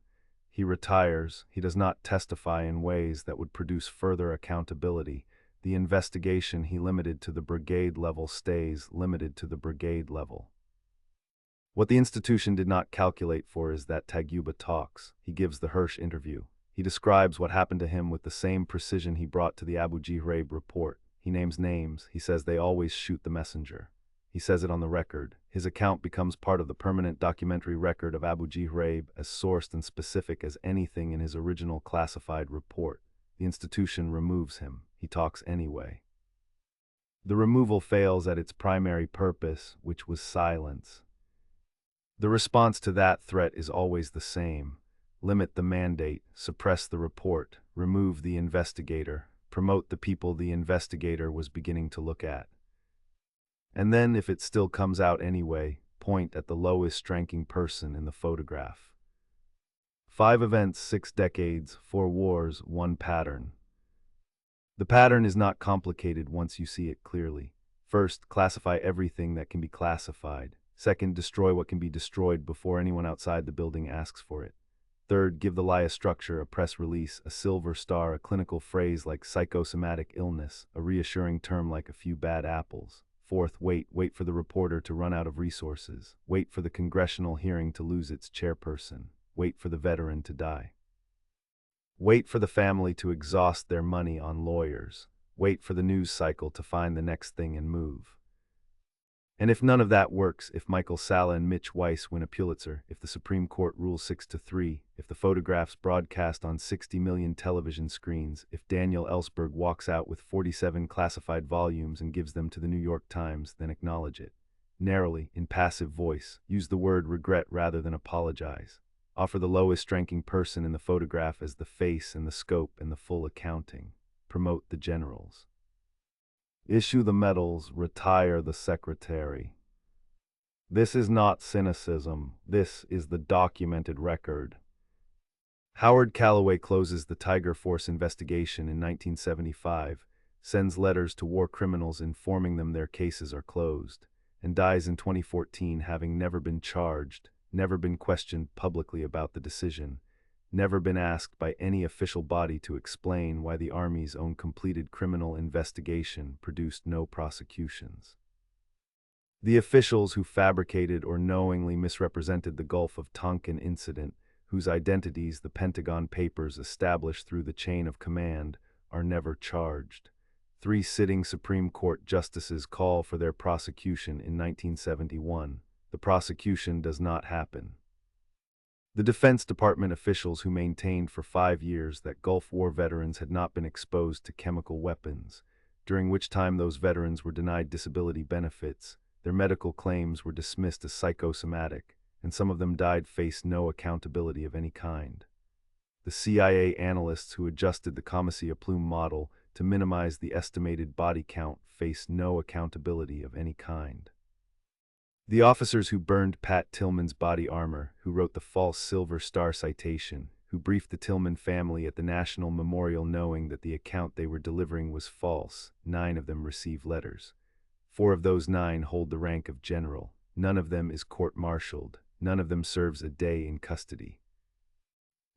He retires. He does not testify in ways that would produce further accountability. The investigation he limited to the brigade level stays limited to the brigade level. What the institution did not calculate for is that Taguba talks. He gives the Hirsch interview. He describes what happened to him with the same precision he brought to the Abu Ghraib report. He names names. He says they always shoot the messenger. He says it on the record. His account becomes part of the permanent documentary record of Abu Ghraib, as sourced and specific as anything in his original classified report. The institution removes him. He talks anyway. The removal fails at its primary purpose, which was silence. The response to that threat is always the same. Limit the mandate, suppress the report, remove the investigator, promote the people the investigator was beginning to look at. And then, if it still comes out anyway, point at the lowest-ranking person in the photograph. 5 events, 6 decades, 4 wars, 1 pattern. The pattern is not complicated once you see it clearly. First, classify everything that can be classified. Second, destroy what can be destroyed before anyone outside the building asks for it. Third, give the lie a structure, a press release, a silver star, a clinical phrase like psychosomatic illness, a reassuring term like a few bad apples. Fourth, wait for the reporter to run out of resources. Wait for the congressional hearing to lose its chairperson. Wait for the veteran to die. Wait for the family to exhaust their money on lawyers. Wait for the news cycle to find the next thing and move. And if none of that works, if Michael Salla and Mitch Weiss win a Pulitzer, if the Supreme Court rules 6-3, if the photographs broadcast on 60 million television screens, if Daniel Ellsberg walks out with 47 classified volumes and gives them to the New York Times, then acknowledge it. Narrowly, in passive voice, use the word regret rather than apologize. Offer the lowest-ranking person in the photograph as the face and the scope and the full accounting. Promote the generals. Issue the medals, retire the secretary. This is not cynicism. This is the documented record. Howard Callaway closes the Tiger Force investigation in 1975, sends letters to war criminals informing them their cases are closed, and dies in 2014 having never been charged, never been questioned publicly about the decision, never been asked by any official body to explain why the Army's own completed criminal investigation produced no prosecutions. The officials who fabricated or knowingly misrepresented the Gulf of Tonkin incident, whose identities the Pentagon Papers established through the chain of command, are never charged. 3 sitting Supreme Court justices call for their prosecution in 1971. The prosecution does not happen. The Defense Department officials who maintained for 5 years that Gulf War veterans had not been exposed to chemical weapons, during which time those veterans were denied disability benefits, their medical claims were dismissed as psychosomatic, and some of them died, faced no accountability of any kind. The CIA analysts who adjusted the Khamisiyah plume model to minimize the estimated body count faced no accountability of any kind. The officers who burned Pat Tillman's body armor, who wrote the false Silver Star citation, who briefed the Tillman family at the National Memorial knowing that the account they were delivering was false, 9 of them receive letters. 4 of those 9 hold the rank of general. None of them is court-martialed. None of them serves a day in custody.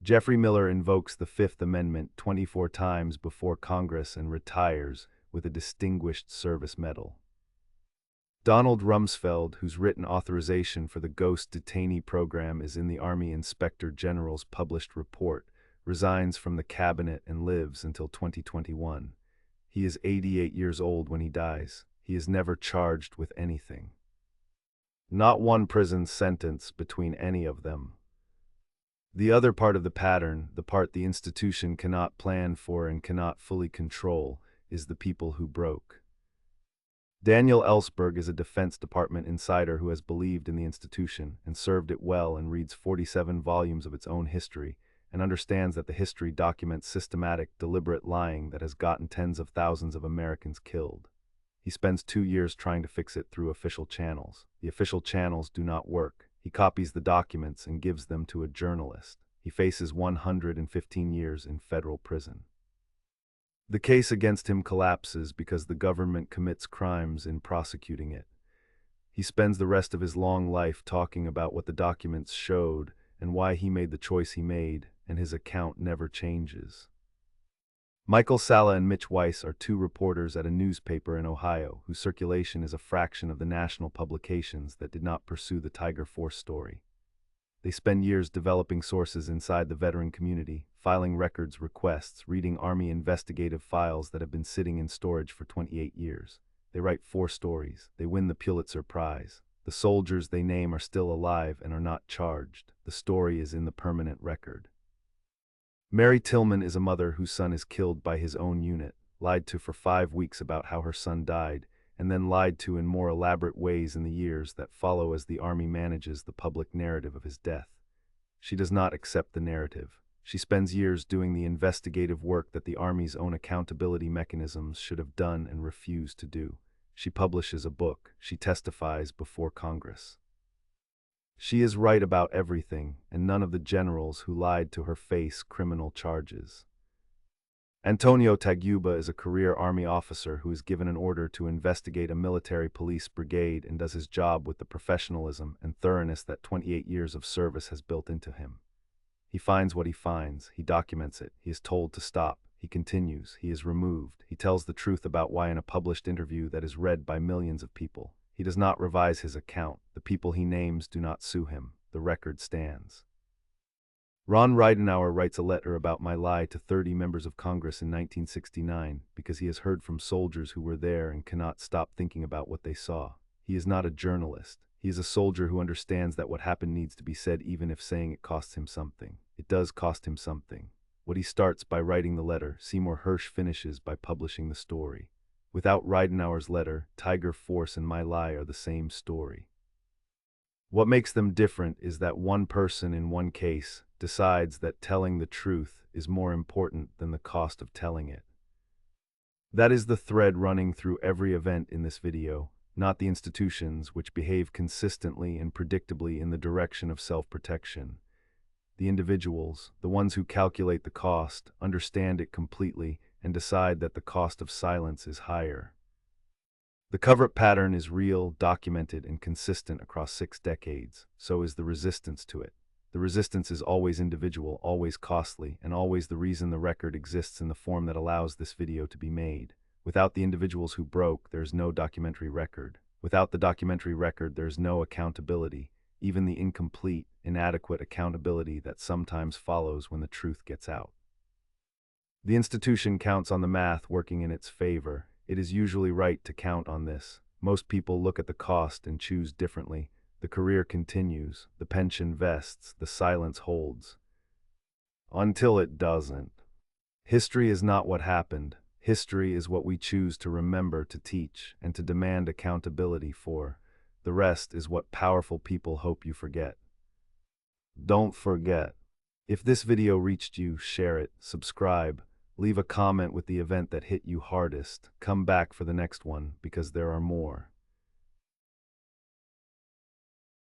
Jeffrey Miller invokes the Fifth Amendment 24 times before Congress and retires with a Distinguished Service Medal. Donald Rumsfeld, whose written authorization for the Ghost Detainee program is in the Army Inspector General's published report, resigns from the cabinet and lives until 2021. He is 88 years old when he dies. He is never charged with anything. Not one prison sentence between any of them. The other part of the pattern, the part the institution cannot plan for and cannot fully control, is the people who broke. Daniel Ellsberg is a Defense Department insider who has believed in the institution and served it well and reads 47 volumes of its own history and understands that the history documents systematic, deliberate lying that has gotten tens of thousands of Americans killed. He spends 2 years trying to fix it through official channels. The official channels do not work. He copies the documents and gives them to a journalist. He faces 115 years in federal prison. The case against him collapses because the government commits crimes in prosecuting it. He spends the rest of his long life talking about what the documents showed and why he made the choice he made, and his account never changes. Michael Salla and Mitch Weiss are two reporters at a newspaper in Ohio whose circulation is a fraction of the national publications that did not pursue the Tiger Force story. They spend years developing sources inside the veteran community, filing records requests, reading Army investigative files that have been sitting in storage for 28 years. They write 4 stories. They win the Pulitzer Prize. The soldiers they name are still alive and are not charged. The story is in the permanent record. Mary Tillman is a mother whose son is killed by his own unit, lied to for 5 weeks about how her son died, and then lied to in more elaborate ways in the years that follow as the Army manages the public narrative of his death. She does not accept the narrative. She spends years doing the investigative work that the Army's own accountability mechanisms should have done and refused to do. She publishes a book. She testifies before Congress. She is right about everything, and none of the generals who lied to her face criminal charges. Antonio Taguba is a career Army officer who is given an order to investigate a military police brigade and does his job with the professionalism and thoroughness that 28 years of service has built into him. He finds what he finds, he documents it, he is told to stop, he continues, he is removed, he tells the truth about why in a published interview that is read by millions of people. He does not revise his account, the people he names do not sue him, the record stands. Ron Ridenour writes a letter about my lie to 30 members of Congress in 1969 because he has heard from soldiers who were there and cannot stop thinking about what they saw. He is not a journalist. He is a soldier who understands that what happened needs to be said even if saying it costs him something. It does cost him something. What he starts by writing the letter, Seymour Hersh finishes by publishing the story. Without Ridenour's letter, Tiger Force and my lie are the same story. What makes them different is that one person in one case decides that telling the truth is more important than the cost of telling it. That is the thread running through every event in this video, not the institutions which behave consistently and predictably in the direction of self-protection. The individuals, the ones who calculate the cost, understand it completely, and decide that the cost of silence is higher. The covert pattern is real, documented, and consistent across 6 decades. So is the resistance to it. The resistance is always individual, always costly, and always the reason the record exists in the form that allows this video to be made. Without the individuals who broke, there is no documentary record. Without the documentary record, there is no accountability, even the incomplete, inadequate accountability that sometimes follows when the truth gets out. The institution counts on the math working in its favor. It is usually right to count on this. Most people look at the cost and choose differently. The career continues, the pension vests, the silence holds. Until it doesn't. History is not what happened. History is what we choose to remember, to teach, and to demand accountability for. The rest is what powerful people hope you forget. Don't forget. If this video reached you, share it, subscribe, leave a comment with the event that hit you hardest. Come back for the next one because there are more.